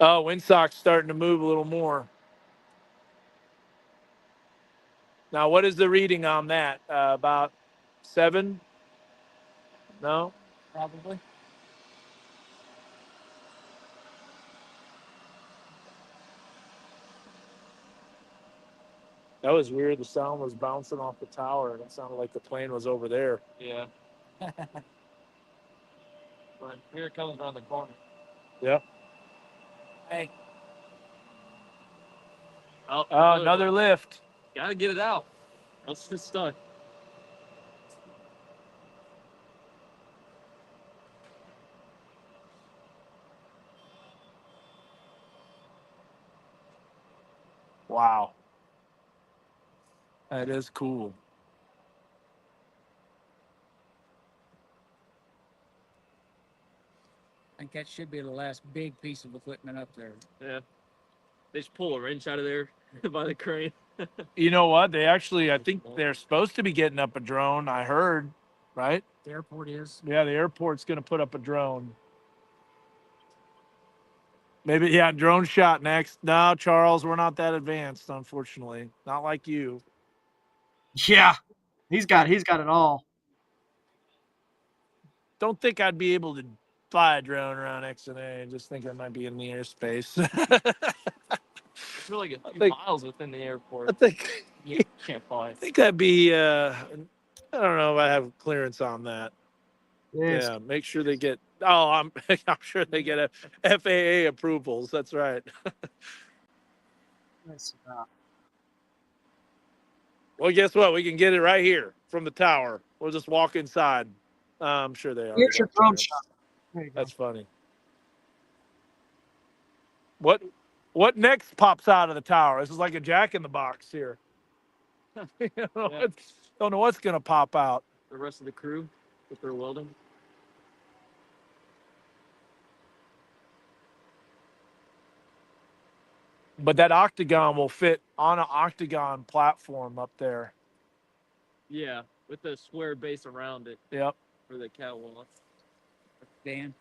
Oh, windsock's starting to move a little more. Now, what is the reading on that? About 7? No? Probably. That was weird. The sound was bouncing off the tower, and it sounded like the plane was over there. Yeah. But here it comes around the corner. Yep. Hey, Oh, Another lift. Gotta get it out. Else it's stuck. Wow. That is cool. I think that should be the last big piece of equipment up there. Yeah. They just pull a wrench out of there by the crane. You know what? They actually, I think they're supposed to be getting up a drone. I heard, right? The airport is. Yeah, the airport's going to put up a drone. Maybe, yeah, drone shot next. No, Charles, we're not that advanced, unfortunately. Not like you. Yeah. He's got it all. Don't think I'd be able to fly a drone around XNA. Just think I might be in the airspace. It's really a few think- miles within the airport. I think You can't fly. I think that'd be I don't know if I have clearance on that. Yes. Yeah, make sure they get I'm sure they get a FAA approvals. That's right. Nice. Well, guess what? We can get it right here from the tower. We'll just walk inside. I'm sure they are. Here's your drone shot. There you go. That's funny. What next pops out of the tower? This is like a Jack in the Box here. Don't know what's gonna pop out. The rest of the crew with their welding. But that octagon will fit on an octagon platform up there. Yeah, with the square base around it Yep. for the catwalk. Dan,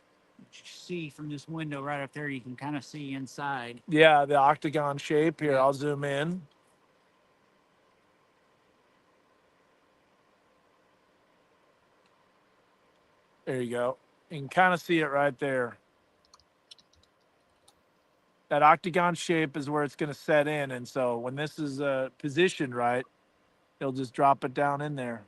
see from this window right up there, you can kind of see inside. Yeah, the octagon shape. Here, Yeah. I'll zoom in. There you go. You can kind of see it right there. That octagon shape is where it's going to set in. And so when this is positioned right, it'll just drop it down in there.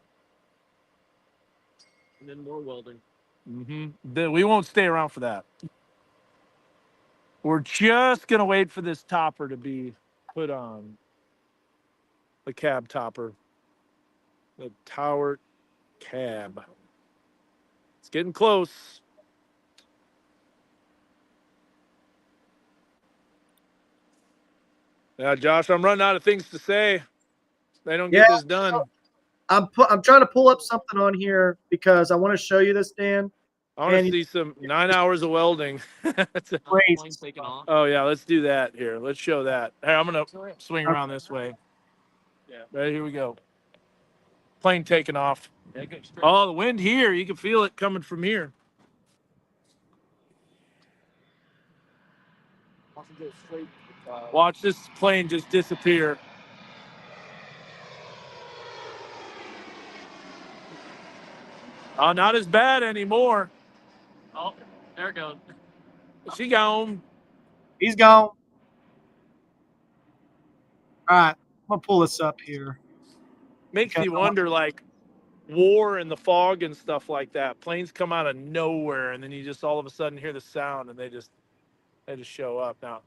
And then more welding. We won't stay around for that. We're just going to wait for this topper to be put on. The cab topper. The tower cab. It's getting close. Yeah, Josh, I'm running out of things to say. They don't Yeah, get this done. I'm trying to pull up something on here because I want to show you this, Dan. I want to And see some 9 hours of welding. crazy. Plane taking off. Oh yeah, let's do that here. Let's show that. Hey, I'm gonna swing around this way. Yeah. Right, here we go. Plane taking off. Yeah, good. Oh, the wind here, you can feel it coming from here. Watch this plane just disappear. Oh, not as bad anymore. Oh, there it goes. She gone. He's gone. All right, I'm gonna pull this up here. Makes Okay. you wonder, like, war and the fog and stuff like that. Planes come out of nowhere, and then you just all of a sudden hear the sound, and they just show up. Now,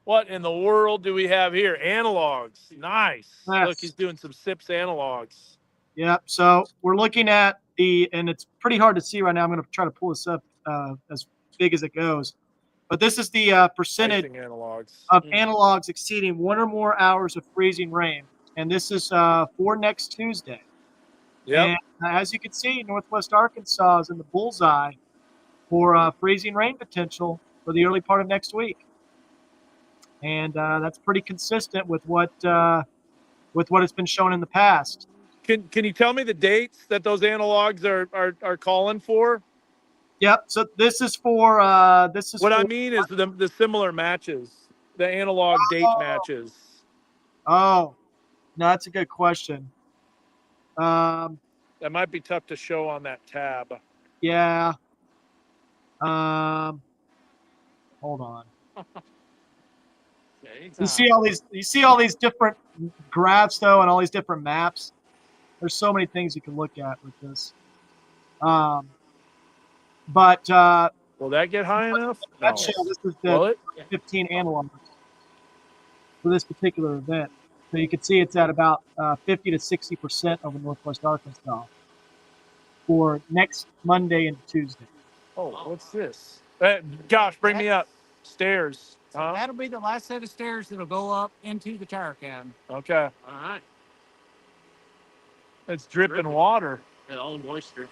what in the world do we have here? Analogs. Nice. Yes. Look, he's doing some SIPS analogs. Yep. So we're looking at and it's pretty hard to see right now. I'm going to try to pull this up as big as it goes. But this is the percentage Icing analogs. of analogs exceeding 1 or more hours of freezing rain. And this is for next Tuesday. Yep. And as you can see, Northwest Arkansas is in the bullseye for freezing rain potential for the early part of next week. And that's pretty consistent with what has been shown in the past. Can you tell me the dates that those analogs are calling for? Yep. So this is for What I mean is the similar matches, the analog date matches. Oh, no, that's a good question. That might be tough to show on that tab. Yeah. Hold on. You see all these different graphs though, and all these different maps. There's so many things you can look at with this. But Will that get high enough? No. this is the 15 analogs for this particular event. So you can see it's at about 50 to 60% over Northwest Arkansas for next Monday and Tuesday. Oh, what's this? Josh, bring me up. Stairs. So that'll be the last set of stairs that'll go up into the tower cab. Okay. All right. It's dripping water. And all the moisture.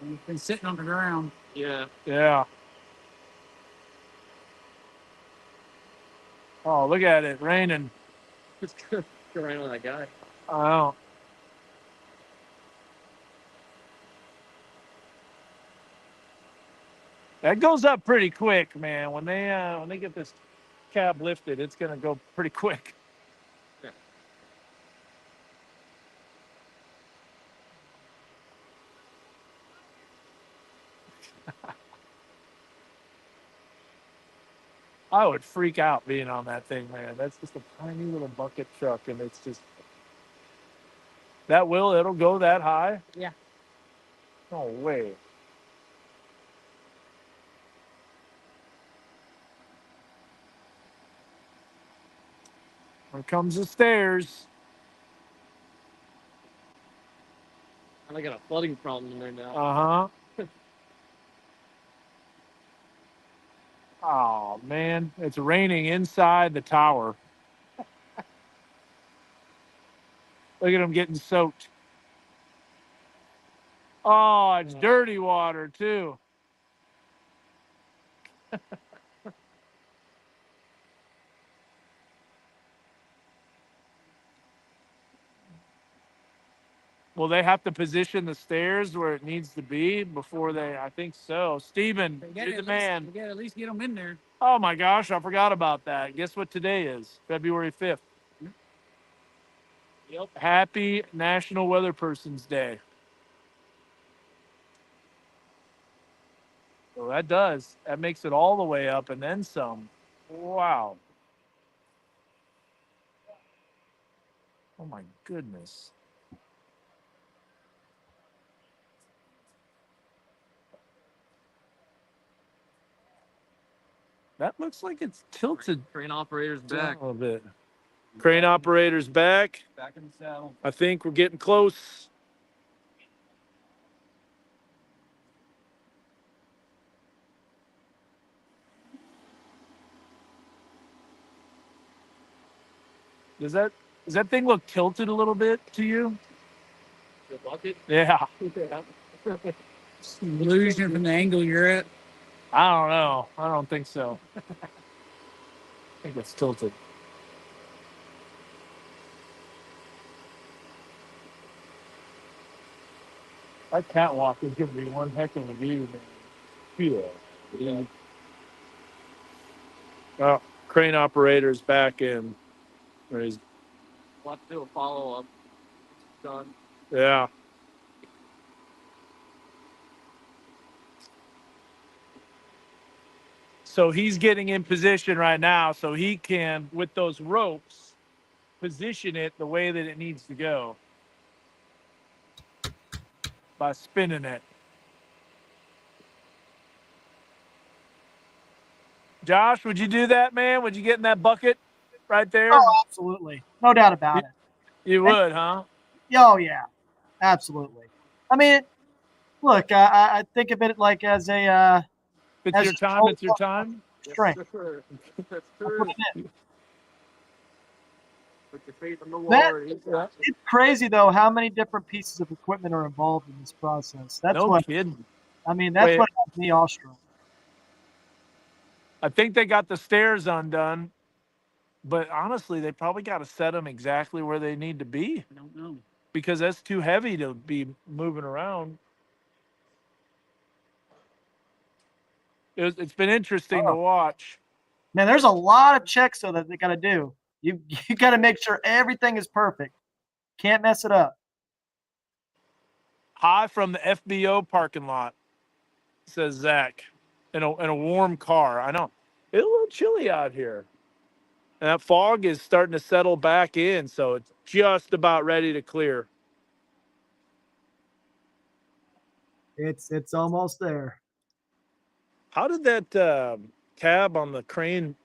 And it's been sitting on the ground. Yeah. Yeah. Oh, look at it raining. It's good. Go around with that guy. Oh. That goes up pretty quick, man. When they get this cab lifted, it's gonna go pretty quick. Yeah. I would freak out being on that thing, man. That's just a tiny little bucket truck, and it's just it'll go that high? Yeah. No way. Here comes the stairs. And I got a flooding problem in there now. Uh-huh. Oh, man. It's raining inside the tower. Look at them getting soaked. Oh, it's dirty water, too. Will they have to position the stairs where it needs to be before they? I think so. Steven, you're the man. We gotta at least get them in there. Oh my gosh, I forgot about that. Guess what today is? February 5th. Yep. Happy National Weather Person's Day. So that makes it all the way up and then some. Wow. Oh my goodness. That looks like it's tilted Crane operator's down back. a little bit. Crane operator's back. Back in the saddle. I think we're getting close. Does that thing look tilted a little bit to you? The bucket. Yeah. Illusion from the angle you're at. I don't know. I don't think so. I think it's tilted. That catwalk is gonna be one heck of a view, man. Yeah. Oh, crane operator's back in. He's, We'll have to do a follow up. Done. yeah. So he's getting in position right now, so he can, with those ropes, position it the way that it needs to go by spinning it. Josh, would you do that, man? Would you get in that bucket right there? Oh, absolutely. No doubt about it. You would, huh? Oh, yeah. Absolutely. I mean, look, I think of it like as a If it's as your a time, it's your time. strength. Sure. That's I'll true. put it in. Put your faith in the That- Lord. It's crazy though how many different pieces of equipment are involved in this process. That's No what kidding. I mean. That's Wait. what has me awestruck. I think they got the stairs undone, but honestly, they probably got to set them exactly where they need to be I don't know. because that's too heavy to be moving around. It's been interesting to watch. Man, there's a lot of checks though that they got to do. You got to make sure everything is perfect. Can't mess it up. Hi from the FBO parking lot, says Zach, in a warm car. I know it's a little chilly out here, and that fog is starting to settle back in, so it's just about ready to clear. It's almost there. How did that cab on the crane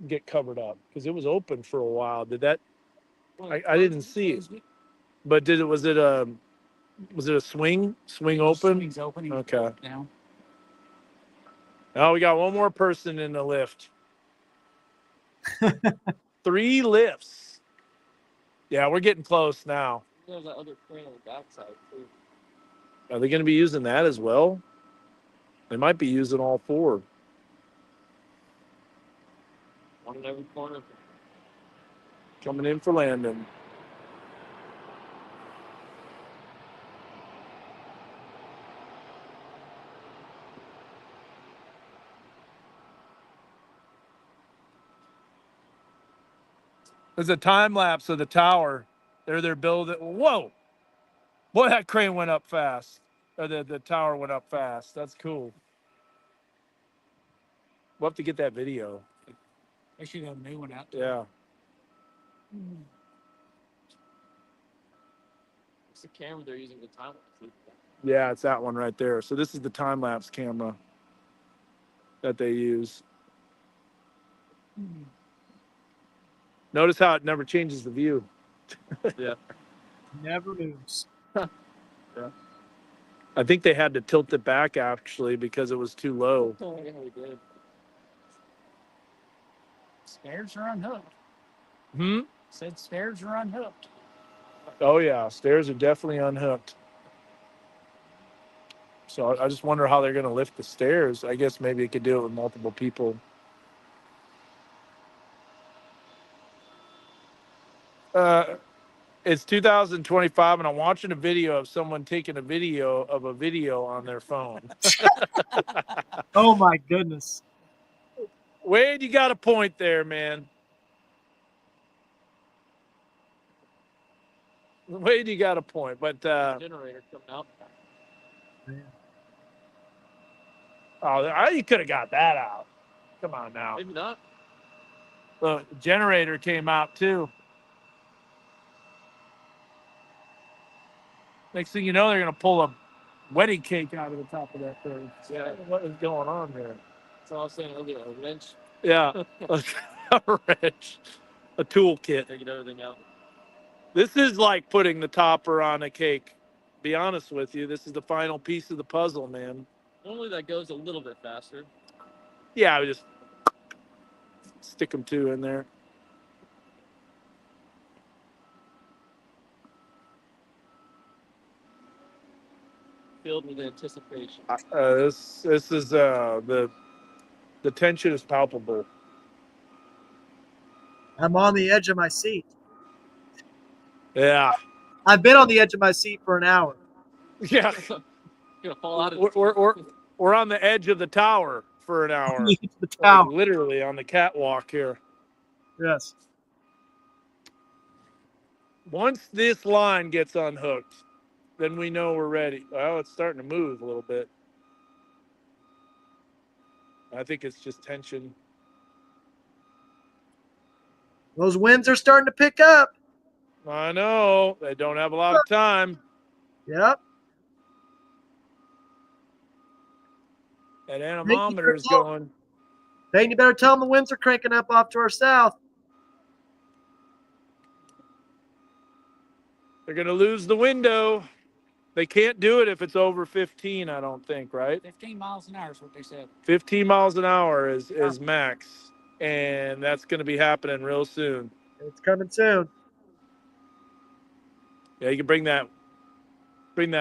get covered up? Because it was open for a while. Did that? I didn't see it. But was it a swing open? Swing's open. You Okay. go down. Oh, we got one more person in the lift. 3 lifts. Yeah, we're getting close now. There's that other crane on the backside too. Are they going to be using that as well? They might be using all 4. One in every corner. Coming in for landing. There's a time lapse of the tower. They're building. Whoa! Boy, that crane went up fast. Or the tower went up fast. That's cool. We'll have to get that video. They should have a new one out. Yeah. It's the camera they're using the time. Yeah, it's that one right there. So this is the time lapse camera that they use. Notice how it never changes the view. Yeah. Never moves. I think they had to tilt it back actually because it was too low. Oh, yeah, we did. Stairs are unhooked. Hmm? Said stairs are unhooked. Oh yeah, stairs are definitely unhooked. So I just wonder how they're going to lift the stairs. I guess maybe it could do it with multiple people. It's 2025, and I'm watching a video of someone taking a video of a video on their phone. Oh my goodness. Wade, you got a point there, man. Wade, you got a point. But Generator coming out. you could have got that out. Come on now. Maybe not. The generator came out too. Next thing you know, they're gonna pull a wedding cake out of the top of that thing. Yeah. What is going on there? That's all I was saying earlier. A wrench, Yeah, a wrench, a toolkit. taking everything out. This is like putting the topper on a cake. Be honest with you, this is the final piece of the puzzle, man. Normally that goes a little bit faster. Yeah, I would just stick them two in there. Filled with anticipation. This is the tension is palpable. I'm on the edge of my seat. Yeah, I've been on the edge of my seat for an hour. yeah. Gonna fall out of We're on the edge of the tower for an hour. The Like tower. literally on the catwalk here. Yes. Once this line gets unhooked, then we know we're ready. Well, it's starting to move a little bit. I think it's just tension. Those winds are starting to pick up. I know. They don't have a lot of time. Yep. That anemometer is going. Peyton, you better tell them the winds are cranking up off to our south. They're going to lose the window. They can't do it if it's over 15, I don't think, right? 15 miles an hour is what they said. 15 miles an hour is max. And that's going to be happening real soon. It's coming soon. Yeah, you can bring that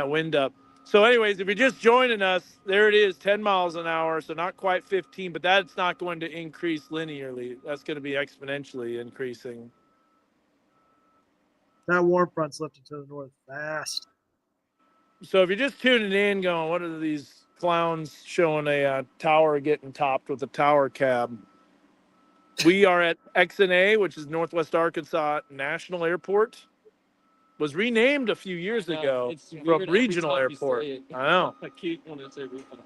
wind up. So anyways, if you're just joining us, there it is, 10 miles an hour. So not quite 15, but that's not going to increase linearly. That's going to be exponentially increasing. That warm front's lifting to the north fast. So if you're just tuning in going, what are these clowns showing a tower getting topped with a tower cab? We are at XNA, which is Northwest Arkansas National Airport. Was renamed a few years ago from Regional Airport. I know. I keep wanting to say regional.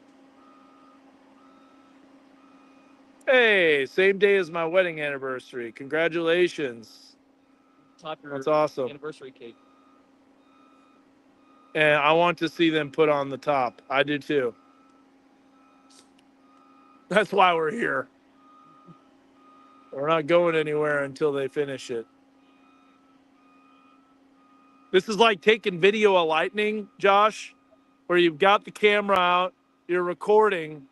Hey, same day as my wedding anniversary. Congratulations. Top your That's awesome. anniversary cake. And I want to see them put on the top. I do too. That's why we're here. We're not going anywhere until they finish it. This is like taking video of lightning, Josh, where you've got the camera out, you're recording,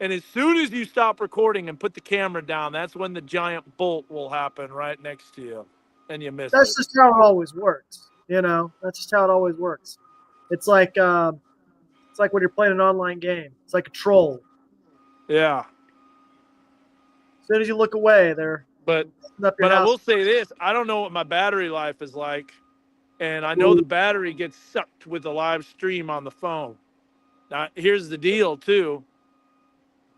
and as soon as you stop recording and put the camera down, that's when the giant bolt will happen right next to you, and you miss That's it. just how it always works. You know, that's just how it always works. It's like when you're playing an online game. It's like a troll. Yeah. As soon as you look away, they're But up your I house. will say this, I don't know what my battery life is like, and I know the battery gets sucked with the live stream on the phone. Now, here's the deal, too.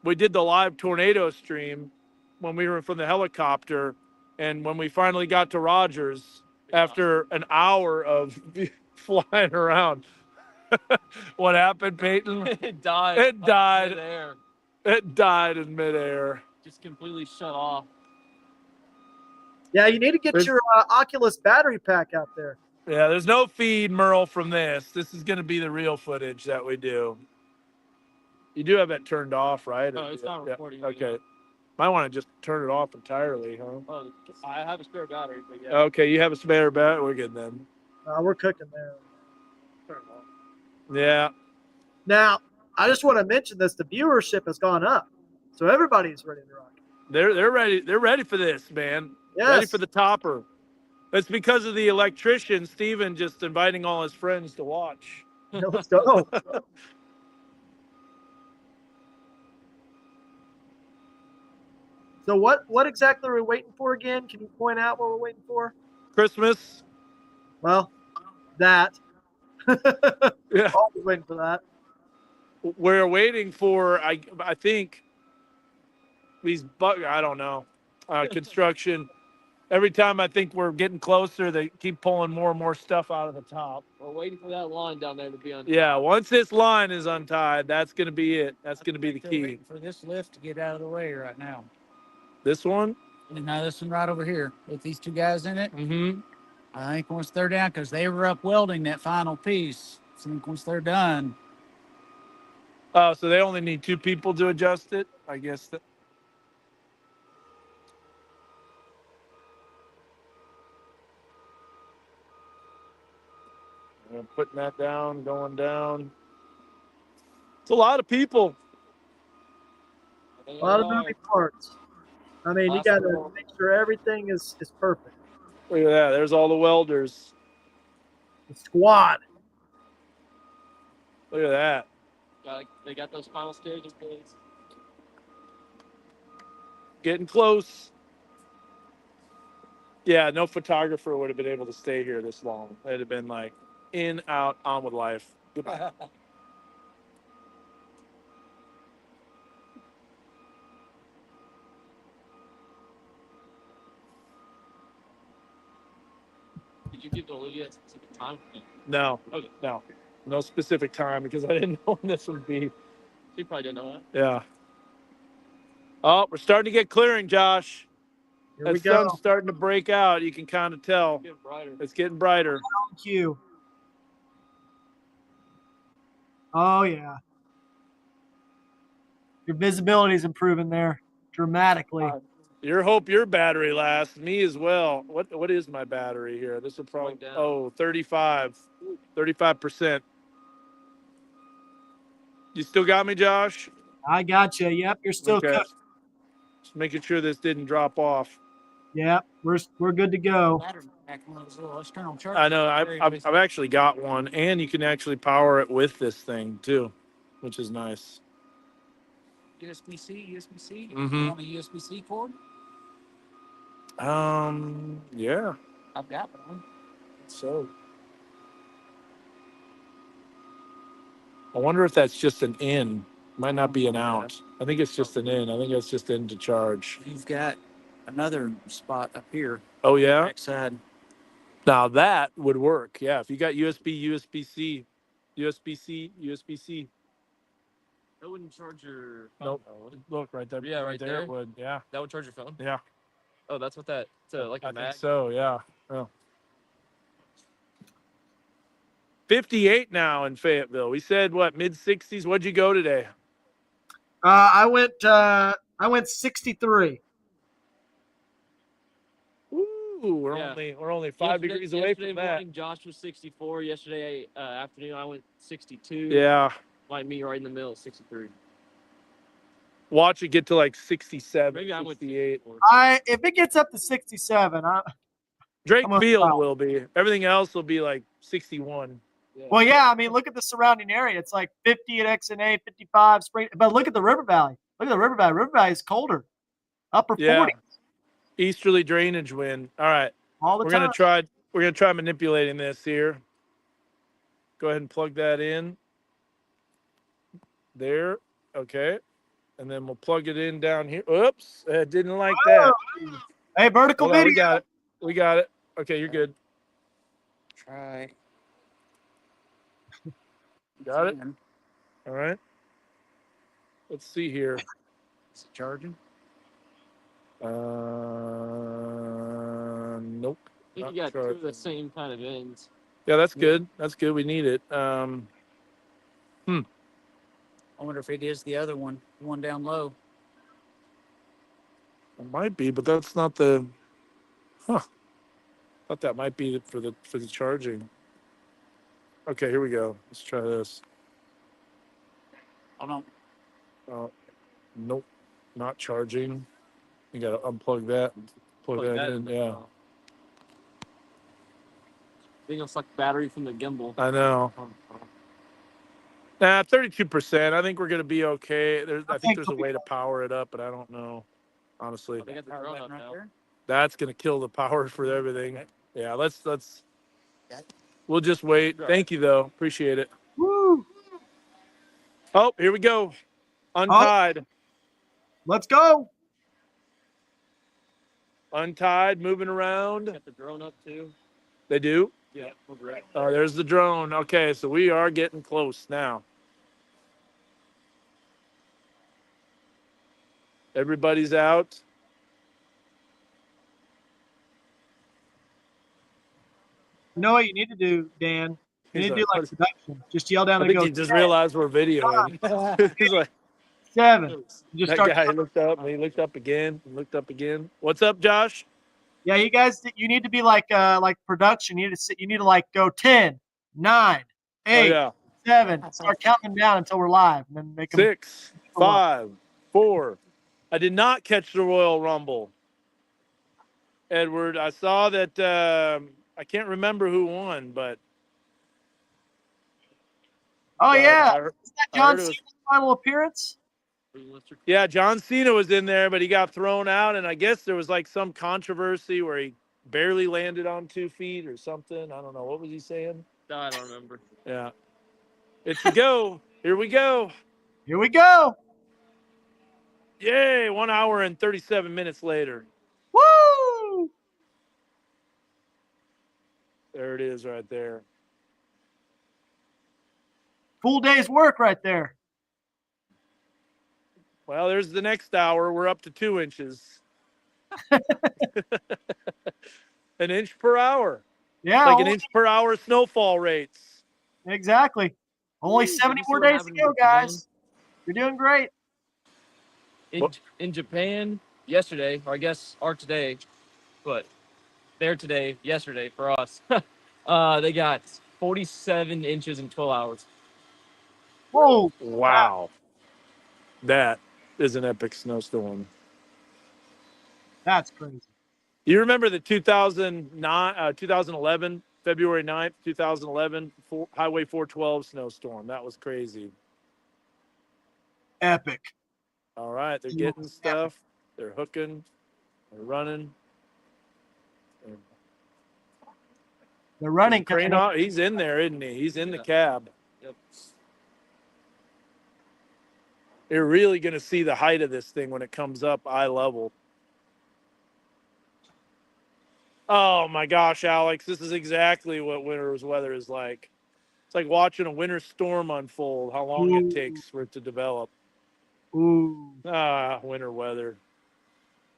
We did the live tornado stream when we were from the helicopter, and when we finally got to Rogers, after an hour of flying around, what happened, Peyton? It died. It died. Midair. It died in midair. Just completely shut off. Yeah, you need to get your Oculus battery pack out there. Yeah, there's no feed, Merle, from this. This is going to be the real footage that we do. You do have it turned off, right? No, it's not recording. Yeah. Okay. Might want to just turn it off entirely, huh? Oh, I have a spare battery, but yeah. Okay, you have a spare battery. We're good then. We're cooking there. Turn it off. Yeah. Now, I just want to mention this. The viewership has gone up, so everybody's ready to rock. They're ready. They're ready for this, man. Yes. Ready for the topper. It's because of the electrician, Steven, just inviting all his friends to watch. Let's go. So what exactly are we waiting for again? Can you point out what we're waiting for? Christmas. Well, that. Yeah. Always waiting for that. We're waiting for, I think, I don't know, construction. Every time I think we're getting closer, they keep pulling more and more stuff out of the top. We're waiting for that line down there to be untied. Yeah, once this line is untied, that's going to be it. That's going to be the They're key. waiting for this lift to get out of the way right now. This one? And now this one right over here with these two guys in it. Mm-hmm. I think once they're down, because they were up welding that final piece. So I think once they're done, Oh, so they only need 2 people to adjust it? I guess that. Putting that down, going down. It's a lot of people. I think A lot they of are. moving parts. I mean, you Last got to one. make sure everything is perfect. Look at that. There's all the welders. The squad. Look at that. They got those final stages, please. Getting close. Yeah, no photographer would have been able to stay here this long. It'd have been like in, out, on with life. Goodbye. Did you give the Olivia a specific time? No, Okay. no specific time because I didn't know when this would be. She probably didn't know that. Yeah. Oh, we're starting to get clearing, Josh. Here That we go. sun's starting to break out. You can kind of tell. It's getting brighter. It's getting brighter. Cue. Oh, yeah. Your visibility is improving there dramatically. Hope your battery lasts. Me as well. What is my battery here? This will probably, Going down. 35%. You still got me, Josh? I got you. Yep, you're still Okay. cooked. Just making sure this didn't drop off. Yep, we're good to go. battery pack one of those little external chargers. I know. I've actually got one, and you can actually power it with this thing too, which is nice. USB-C. Mhm. You want a USB-C cord? Yeah. I've got one. So, I wonder if that's just an in. Might not be an out. I think it's just an in. I think it's just in to charge. You've got another spot up here. Oh yeah. Backside. Now that would work. Yeah, if you got USB-C. That wouldn't charge your phone. Nope. though, would it? Look right there. Yeah, right there. It would. Yeah. That would charge your phone? Yeah. Oh, that's what that. So like a I mag. think so. Yeah. Oh. 58 now in Fayetteville. We said what, mid 60s? What'd you go today? I went 63. Ooh, we're only 5 degrees away from that. Yesterday morning, Josh was 64. Yesterday afternoon, I went 62. Yeah. Like me, right in the middle, 63. Watch it get to like 67, Maybe I went 68. 64. If it gets up to 67, Drake I'm gonna Field stop. will be. Everything else will be like 61. well, yeah. I mean, look at the surrounding area. It's like 50 at XNA, 55 Spring. But look at the River Valley. Look at the River Valley. River Valley is colder, upper Yeah. 40 Easterly drainage wind. All right. all the We're time. gonna try manipulating this here. Go ahead and plug that in. There. Okay. And then we'll plug it in down here. Oops. I didn't like that. Hey, vertical Hold on, video. we got it. Okay, you're good. Try. Got it? All right. Let's see here. Is it charging? Nope. I think not you got two of charging. the same kind of ends. Yeah, that's good. That's good. We need it. I wonder if it is the other one, the one down low. It might be, but that's not the. Thought that might be for the charging. Okay, here we go. Let's try this. Hold on. Nope, not charging. You gotta unplug that. Plug that in. Yeah, I think it's like battery from the gimbal. I know. Nah, 32%. I think we're gonna be okay. I think there's a way to power it up, but I don't know. Honestly, They got the Power drone button up right now. there. that's gonna kill the power for everything. Yeah, let's We'll just wait. Thank you, though. Appreciate it. Woo! Oh, here we go. Oh, Untied. let's go. Untied, moving around. Got the drone up too. They do? Yeah, we're great. Oh, there's the drone. Okay, so we are getting close now. Everybody's out. You know what you need to do, Dan? You need to do like production. Just yell down I and think go, he just realized we're videoing. He's like, 7. Just that start. guy looked up and he looked up again and looked up again. What's up, Josh? Yeah, you guys, you need to be like production. You need to sit. You need to like go 10, 9, 8, Oh, yeah. 7. Start counting them down until we're live, and then make them 6, 5, 4. I did not catch the Royal Rumble. Edward, I saw that. I can't remember who won, but. Oh yeah, I is that John heard it was- Cena's final appearance? Yeah, John Cena was in there, but he got thrown out, and I guess there was like some controversy where he barely landed on 2 feet or something. I don't know. What was he saying? No, I don't remember. Yeah. It's a go. Here we go. Here we go. Yay, 1 hour and 37 minutes later. Woo! There it is right there. Full day's work right there. Well, there's the next hour. We're up to 2 inches. An inch per hour. Yeah, It's like an inch per hour snowfall rates. exactly. Only Ooh, 70 did you see more what days to happened go, in Japan? guys. You're doing great. In Japan yesterday, or I guess are today, but they're today, yesterday for us. They got 47 inches in 12 hours. Whoa! Wow. That is an epic snowstorm. That's crazy. You remember the 2011, February 9th, 2011, Highway 412 snowstorm. That was crazy. Epic. All right, they're getting stuff. They're hooking. They're running. They're running. Crane off. He's in there, isn't he? He's in the cab. Yep. You're really going to see the height of this thing when it comes up eye level. Oh my gosh, Alex, this is exactly what winter's weather is like. It's like watching a winter storm unfold, how long it takes for it to develop. Ooh. Winter weather.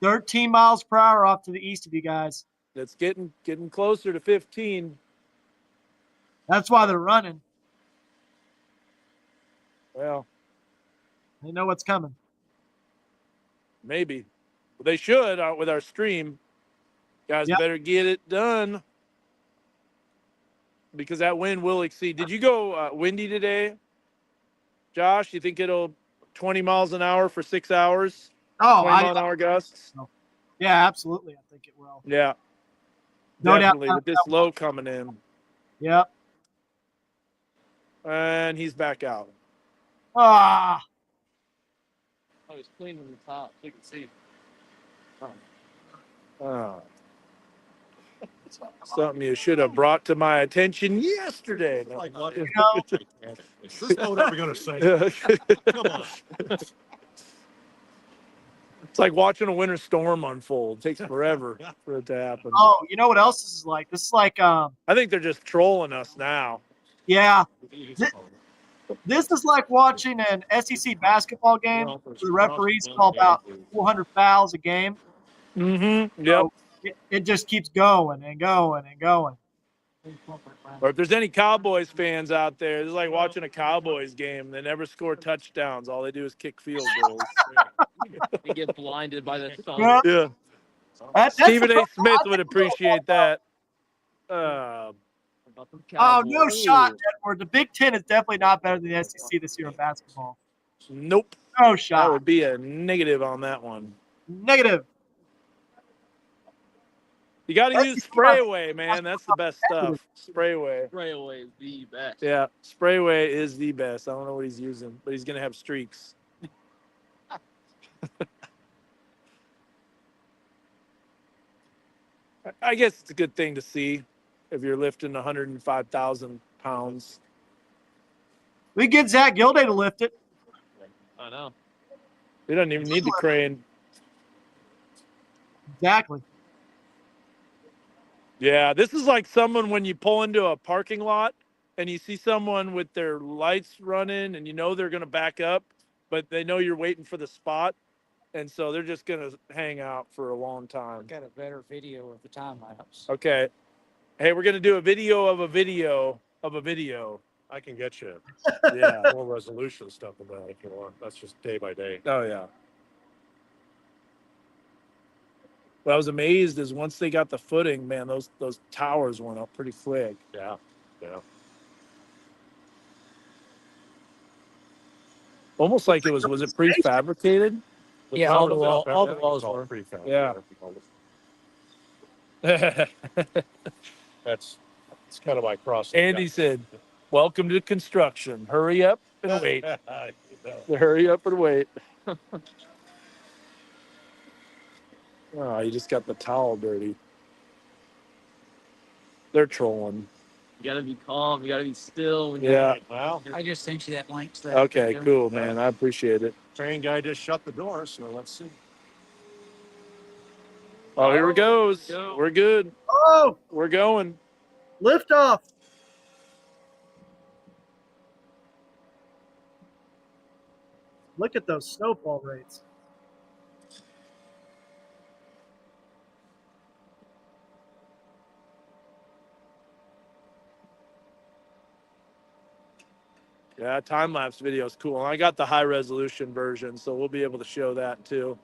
13 miles per hour off to the east of you guys. It's getting closer to 15. That's why they're running. Well, They know what's coming. maybe. But they should with our stream. Guys better get it done. Because that wind will exceed. Did you go windy today, Josh? You think it'll 20 miles an hour for 6 hours? Oh, 20 mile an hour gusts? Yeah, absolutely. I think it will. Yeah. No doubt Definitely with this low coming in. Yep. And he's back out. Ah. Oh, he's cleaning the top. You can see. Oh. Something you should have brought to my attention yesterday. Like what? You know, Is this boat ever going to sink? Come on. It's like watching a winter storm unfold. It takes forever for it to happen. oh, you know what else this is like? This is like I think they're just trolling us now. yeah. This is like watching an SEC basketball game where the referees call about 400 fouls a game. Mm-hmm. Yep. So it just keeps going and going and going. Or if there's any Cowboys fans out there, it's like watching a Cowboys game. They never score touchdowns. All they do is kick field goals. They get blinded by the sun. Yeah. Yeah. That's Stephen the- A. Smith would appreciate that. About them Oh, no Cowboys. shot, Edward. The Big Ten is definitely not better than the SEC this year in basketball. Nope. No That shot. would be a negative on that one. Negative. You got to use Sprayway, man. That's the best stuff. Sprayway. Railway is the best. Yeah, Sprayway is the best. I don't know what he's using, but he's going to have streaks. I guess it's a good thing to see. if you're lifting 105,000 pounds. We get Zach Gilday to lift it. I know. He doesn't even need the crane. Exactly. Yeah, this is like someone when you pull into a parking lot and you see someone with their lights running and you know they're going to back up, but they know you're waiting for the spot. And so they're just going to hang out for a long time. Got a better video of the time lapse. Okay. Hey, we're going to do a video of a video of a video. I can get you Yeah. more resolution stuff in that if you want. That's just day by day. Oh, yeah. What I was amazed is once they got the footing, man, those towers went up pretty quick. Yeah. Yeah. Almost like it was it prefabricated? Yeah, all the walls all were. prefab. Yeah. That's kind of my cross. Andy said, "Welcome to construction. Hurry up and wait. Hurry up and wait." Oh, you just got the towel dirty. They're trolling. You gotta be calm. You gotta be still. When Yeah. Well, I just sent you that link to that. Okay, video. cool, man. I appreciate it. train guy just shut the door, so let's see. Oh, here it goes. Go. We're good. Oh, We're going. lift off. Look at those snowfall rates. Yeah, time lapse video is cool. And I got the high resolution version, so we'll be able to show that too.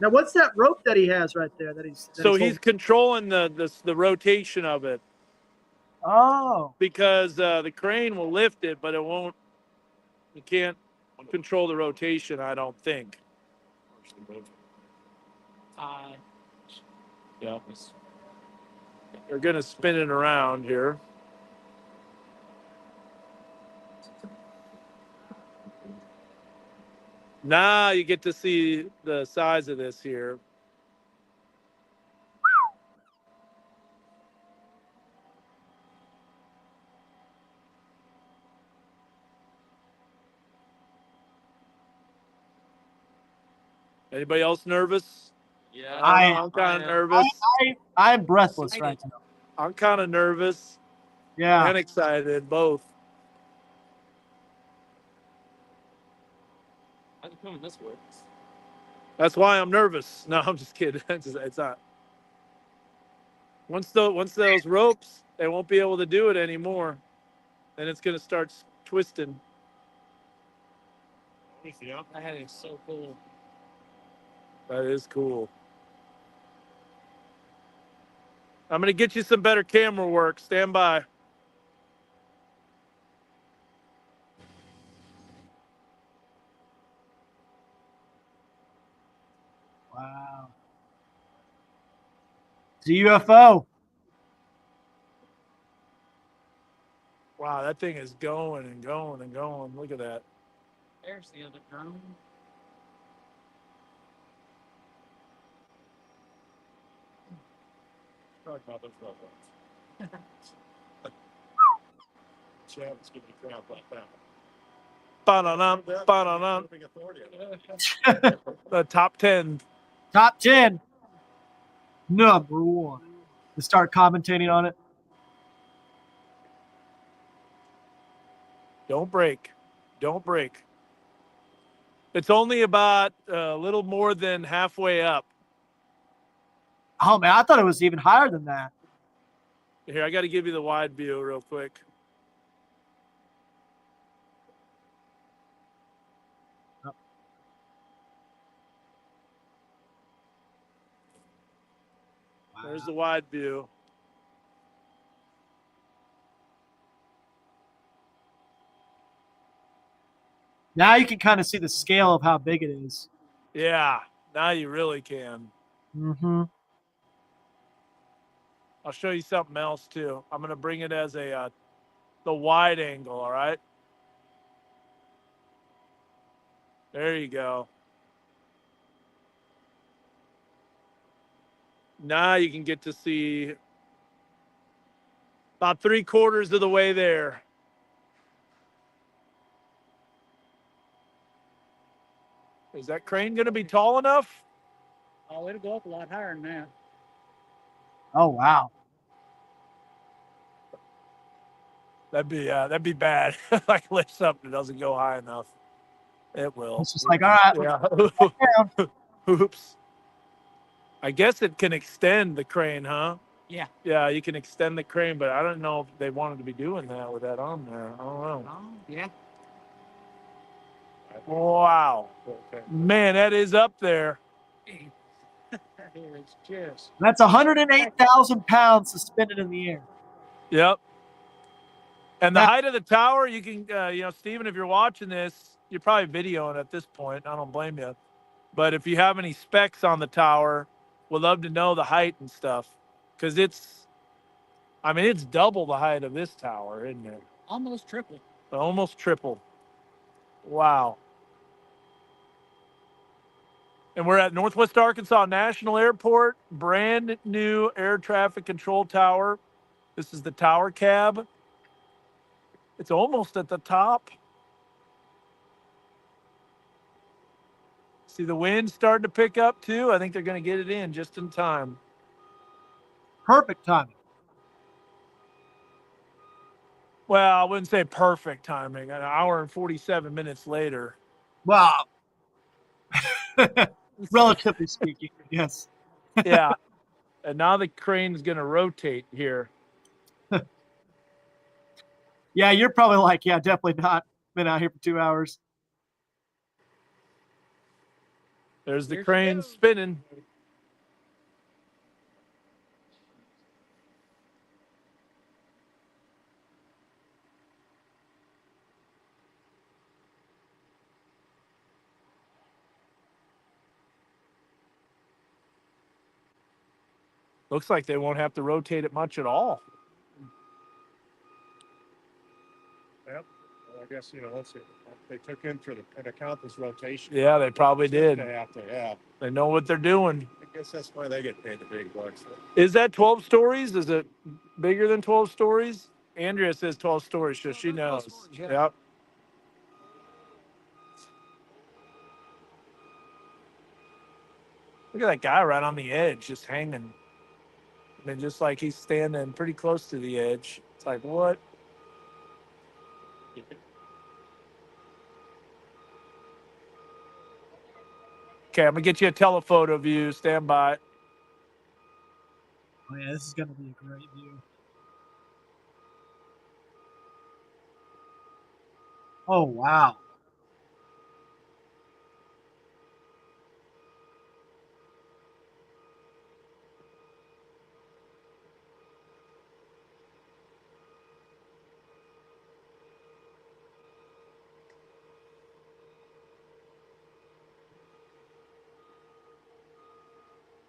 Now, what's that rope that he has right there? That he's He's controlling the rotation of it Oh, because the crane will lift it, but it won't. You can't control the rotation, I don't think. Yeah. They're gonna spin it around here. Now you get to see the size of this here. Anybody else nervous? Yeah. I'm kind of nervous. I'm breathless right now. I'm kind of nervous Yeah. and excited, both. I'm coming this way. That's why I'm nervous. No, I'm just kidding. It's not. Once those ropes, they won't be able to do it anymore. Then it's gonna start twisting. That is so cool. That is cool. I'm gonna get you some better camera work. Stand by. Wow. It's a UFO. Wow, that thing is going and going and going. Look at that. There's the other drone. Talk about those robots. Chad's giving me crap like that. Ba-da-dum, ba-da-dum. Moving authority. The top 10. Top 10. Number 1. To start commentating on it. Don't break. Don't break. It's only about a little more than halfway up. Oh, man, I thought it was even higher than that. Here, I got to give you the wide view real quick. There's the wide view. Now you can kind of see the scale of how big it is. Yeah, now you really can. Mm-hmm. I'll show you something else too. I'm going to bring it as the wide angle, all right? There you go. Now you can get to see About 3/4 of the way there. Is that crane going to be tall enough? Oh, it'll go up a lot higher than that. Oh, wow. That'd be bad. Like lifts up and it doesn't go high enough. It will. It's just like, all right, let's Yeah. down. Oops. I guess it can extend the crane, huh? Yeah. Yeah, you can extend the crane, but I don't know if they wanted to be doing that with that on there. I don't know. Oh, yeah. Wow. Man, that is up there. It's just. That's 108,000 pounds suspended in the air. Yep. And the Now- height of the tower, you can, Stephen, if you're watching this, you're probably videoing at this point. I don't blame you. But if you have any specs on the tower, we'd love to know the height and stuff. Because it's double the height of this tower, isn't it? Almost triple. Almost triple. Wow. And we're at Northwest Arkansas National Airport, brand new air traffic control tower. This is the tower cab. It's almost at the top. See the wind starting to pick up too. I think they're going to get it in just in time. Perfect timing. Well, I wouldn't say perfect timing. An hour and 47 minutes later. Well, relatively speaking, yes. Yeah. And now the crane's going to rotate here. Yeah, you're probably like, yeah, definitely not. Been out here for 2 hours. There's the Here she crane goes. spinning. Looks like they won't have to rotate it much at all. Well, I guess, once they took in for an account this rotation. Yeah, they probably did. They have to, yeah. They know what they're doing. I guess that's why they get paid the big bucks. Is that 12 stories? Is it bigger than 12 stories? Andrea says 12 stories, so she knows. stories, yeah. Yep. Look at that guy right on the edge, just hanging. And just like he's standing pretty close to the edge. It's like, what? Okay, I'm gonna get you a telephoto view. Stand by. Oh, yeah, this is going to be a great view. Oh, wow.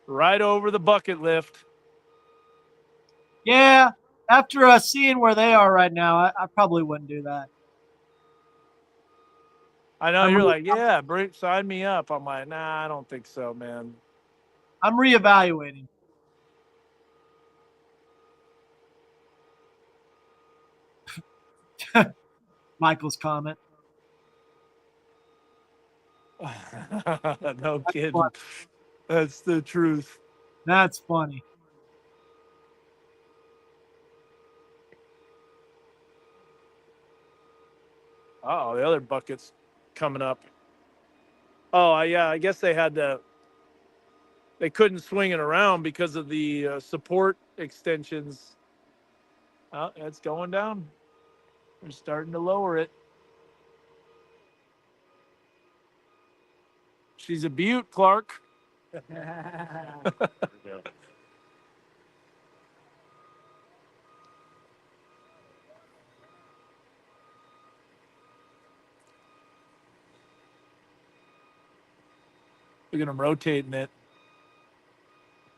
Right over the bucket lift. Yeah, after seeing where they are right now, I probably wouldn't do that. I know I'm you're re- like, yeah, sign me up. I'm like, nah, I don't think so, man. I'm reevaluating. Michael's comment. No kidding. funny. That's the truth. That's funny. Oh, the other bucket's coming up. Oh, yeah, I guess they couldn't swing it around because of the support extensions. Oh, it's going down. They're starting to lower it. She's a beaut, Clark. Look at them rotating it.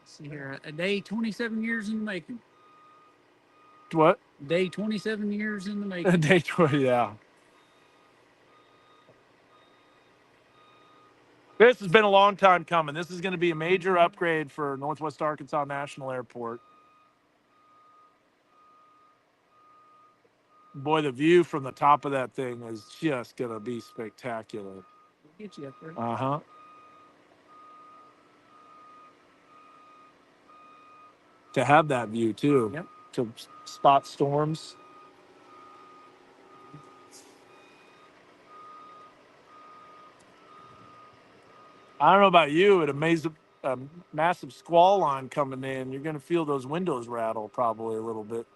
See here, a day 27 years in the making. What? Day 27 years in the making. Day 20, yeah. This has been a long time coming. This is going to be a major upgrade for Northwest Arkansas National Airport. Boy, the view from the top of that thing is just going to be spectacular. Get you up there. Uh-huh. To have that view, too. Yep. To spot storms. I don't know about you, but a massive squall line coming in, you're going to feel those windows rattle probably a little bit.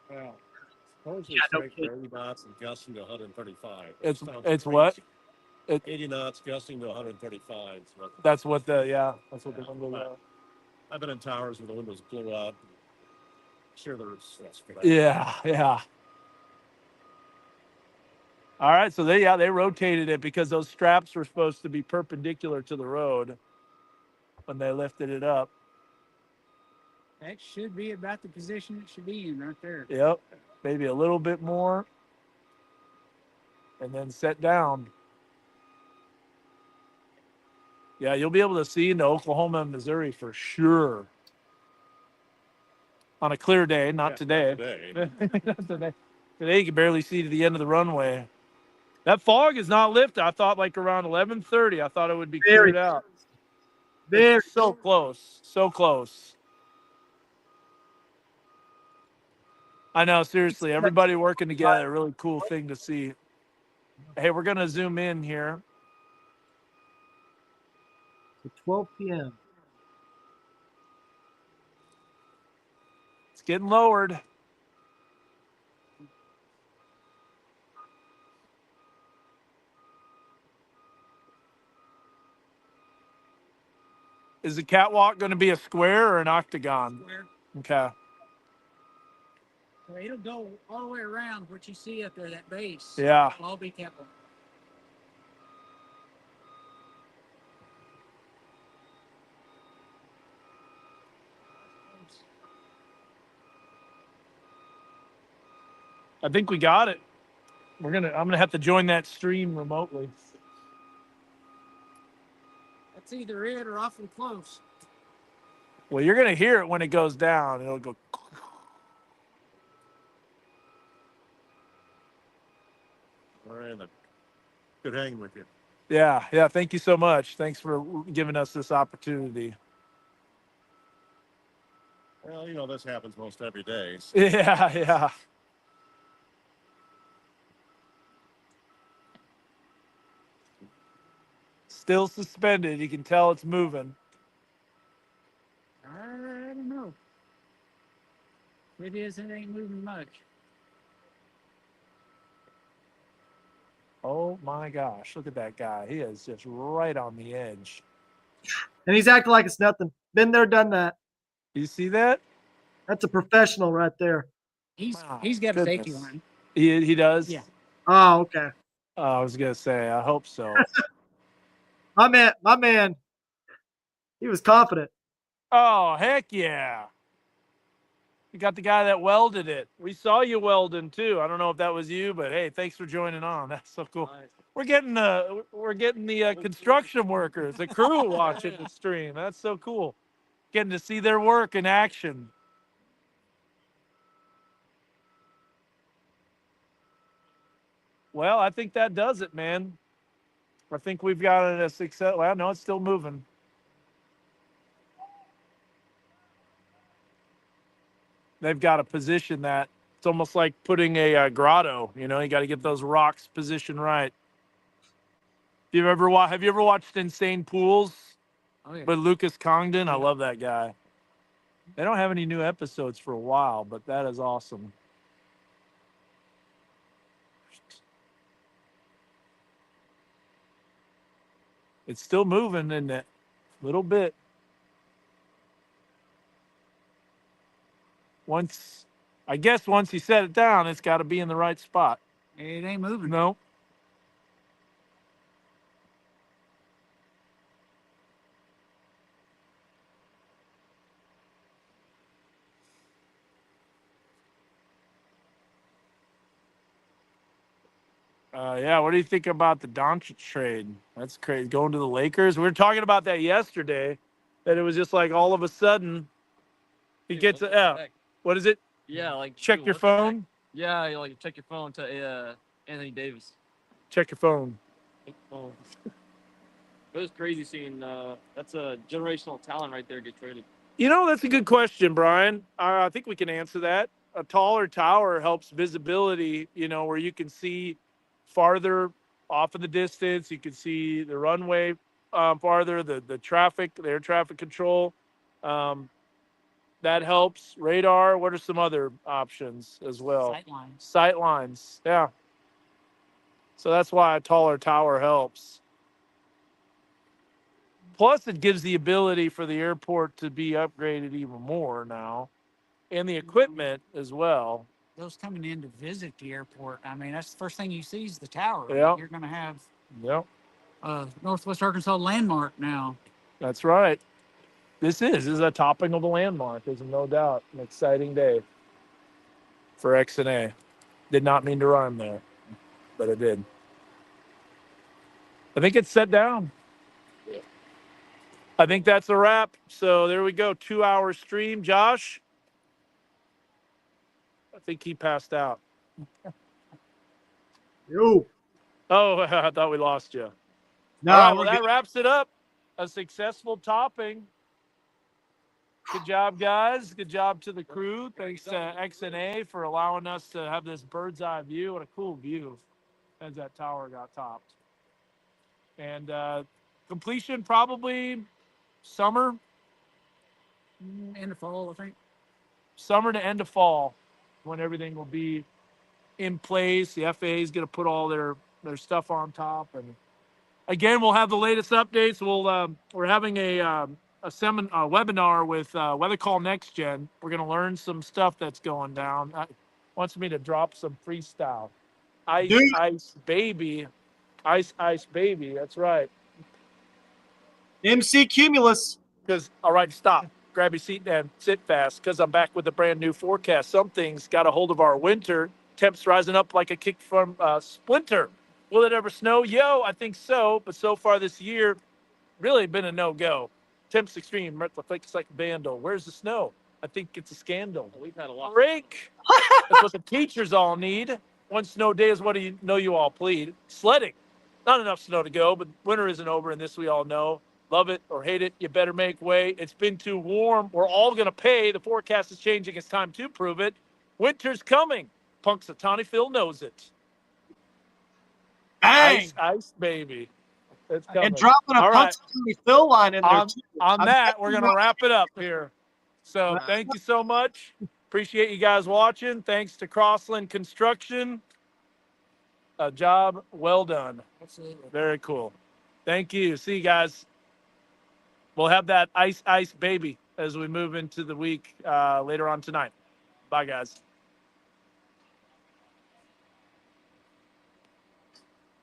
Well, supposedly Yeah, no straight kidding. for 80 knots and gusting to 135. It's Sounds it's crazy. what? 80 knots gusting to 135. So That's what the that's what the Yeah, windows but- are. I've been in towers where the windows blew up. Sure, there's stress for that. Yeah, yeah. All right, so they rotated it because those straps were supposed to be perpendicular to the road when they lifted it up. That should be about the position it should be in right there. Yep, maybe a little bit more, and then set down. Yeah, you'll be able to see into Oklahoma and Missouri for sure on a clear day. Not Yeah, today. not today. Not today. Today you can barely see to the end of the runway. That fog is not lifted. I thought like around 11:30. I thought it would be Very, cleared out. very. It's so close. So close. I know, seriously. Everybody working together. Really cool thing to see. Hey, we're gonna zoom in here. 12 p.m. It's getting lowered. Is the catwalk going to be a square or an octagon? Square. Okay. So it'll go all the way around what you see up there, that base. Yeah. It'll all be catwalk. I think we got it. I'm gonna have to join that stream remotely. That's either it or awfully close. Well, you're gonna hear it when it goes down. It'll go. All right, good hanging with you. Yeah, yeah. Thank you so much. Thanks for giving us this opportunity. Well, you know, this happens most every day. So. Yeah, yeah. Still suspended. You can tell it's moving. I don't know. If it is, it ain't moving much. Oh my gosh, look at that guy. He is just right on the edge. And he's acting like it's nothing. Been there, done that. You see that? That's a professional right there. He's Wow, got a safety goodness. line. He does? Yeah. Oh, okay. I was gonna say, I hope so. My man, he was confident. Oh, heck yeah. You got the guy that welded it. We saw you welding too. I don't know if that was you, but hey, thanks for joining on. That's so cool. Nice. We're getting the construction workers, the crew watching the stream. That's so cool. Getting to see their work in action. Well, I think that does it, man. I think we've got a success. Well, no, it's still moving. They've got to position that. It's almost like putting a grotto. You know, you got to get those rocks positioned right. Have you ever watched Insane Pools Oh, yeah. with Lucas Congdon? I love that guy. They don't have any new episodes for a while, but that is awesome. It's still moving, isn't it? A little bit. Once you set it down, it's got to be in the right spot. It ain't moving. No. Yeah, what do you think about the Doncic trade? That's crazy. Going to the Lakers. We were talking about that yesterday, that it was just like all of a sudden he gets a. What is it? Yeah, like Check dude, your what the heck? phone. Yeah, you like check your phone to Anthony Davis. Check your phone. Oh. It was crazy seeing that's a generational talent right there get traded. You know, that's a good question, Brian. I think we can answer that. A taller tower helps visibility, you know, where you can see farther off in the distance. You can see the runway farther, the traffic, the air traffic control. Um, that helps. Radar. What are some other options as well? Sight lines. Sight lines. Yeah. So that's why a taller tower helps. Plus, it gives the ability for the airport to be upgraded even more now, and the equipment as well. Those coming in to visit the airport, I mean, that's the first thing you see is the tower. Yeah. You're going to have Yep, Northwest Arkansas landmark now. that's right. This is a topping of a landmark. There's no doubt an exciting day for XNA. Did not mean to rhyme there, but it did. I think it's set down. I think that's a wrap. So there we go. 2-hour stream. Josh, I think he passed out. Yo. Oh, I thought we lost you. No, All right, well, we're that good. wraps it up. A successful topping. Good job, guys. Good job to the crew. Thanks to XNA for allowing us to have this bird's eye view. What a cool view as that tower got topped. And completion probably summer, End of fall, I think. summer to end of fall, when everything will be in place. The FAA is going to put all their stuff on top, and again, we'll have the latest updates. We're having a webinar with Weather Call Next Gen. We're going to learn some stuff that's going down. Wants me to drop some freestyle. Ice, Dude. ice, baby. Ice, ice, baby. That's right. MC Cumulus. Because, all right, stop. Grab your seat and sit fast because I'm back with a brand new forecast. Some things got a hold of our winter. Temps rising up like a kick from Splinter. Will it ever snow? Yo, I think so. But so far this year, really been a no-go. Temps extreme, reflects like a vandal. Where's the snow? I think it's a scandal. We've had a lot. Break. That's what the teachers all need. One snow day is what do you know you all plead. Sledding. Not enough snow to go, but winter isn't over, and this we all know. Love it or hate it, you better make way. It's been too warm. We're all going to pay. The forecast is changing. It's time to prove it. Winter's coming. Punxsutawney Phil knows it. Bang. Ice, ice, baby. It's coming. And dropping a All right. Punxsutawney Phil line in there, too. On I'm that, we're going to betting wrap it up here. So thank you so much. Appreciate you guys watching. Thanks to Crossland Construction. A job well done. Absolutely. Very cool. Thank you. See you guys. We'll have that ice, ice, baby as we move into the week later on tonight. Bye, guys.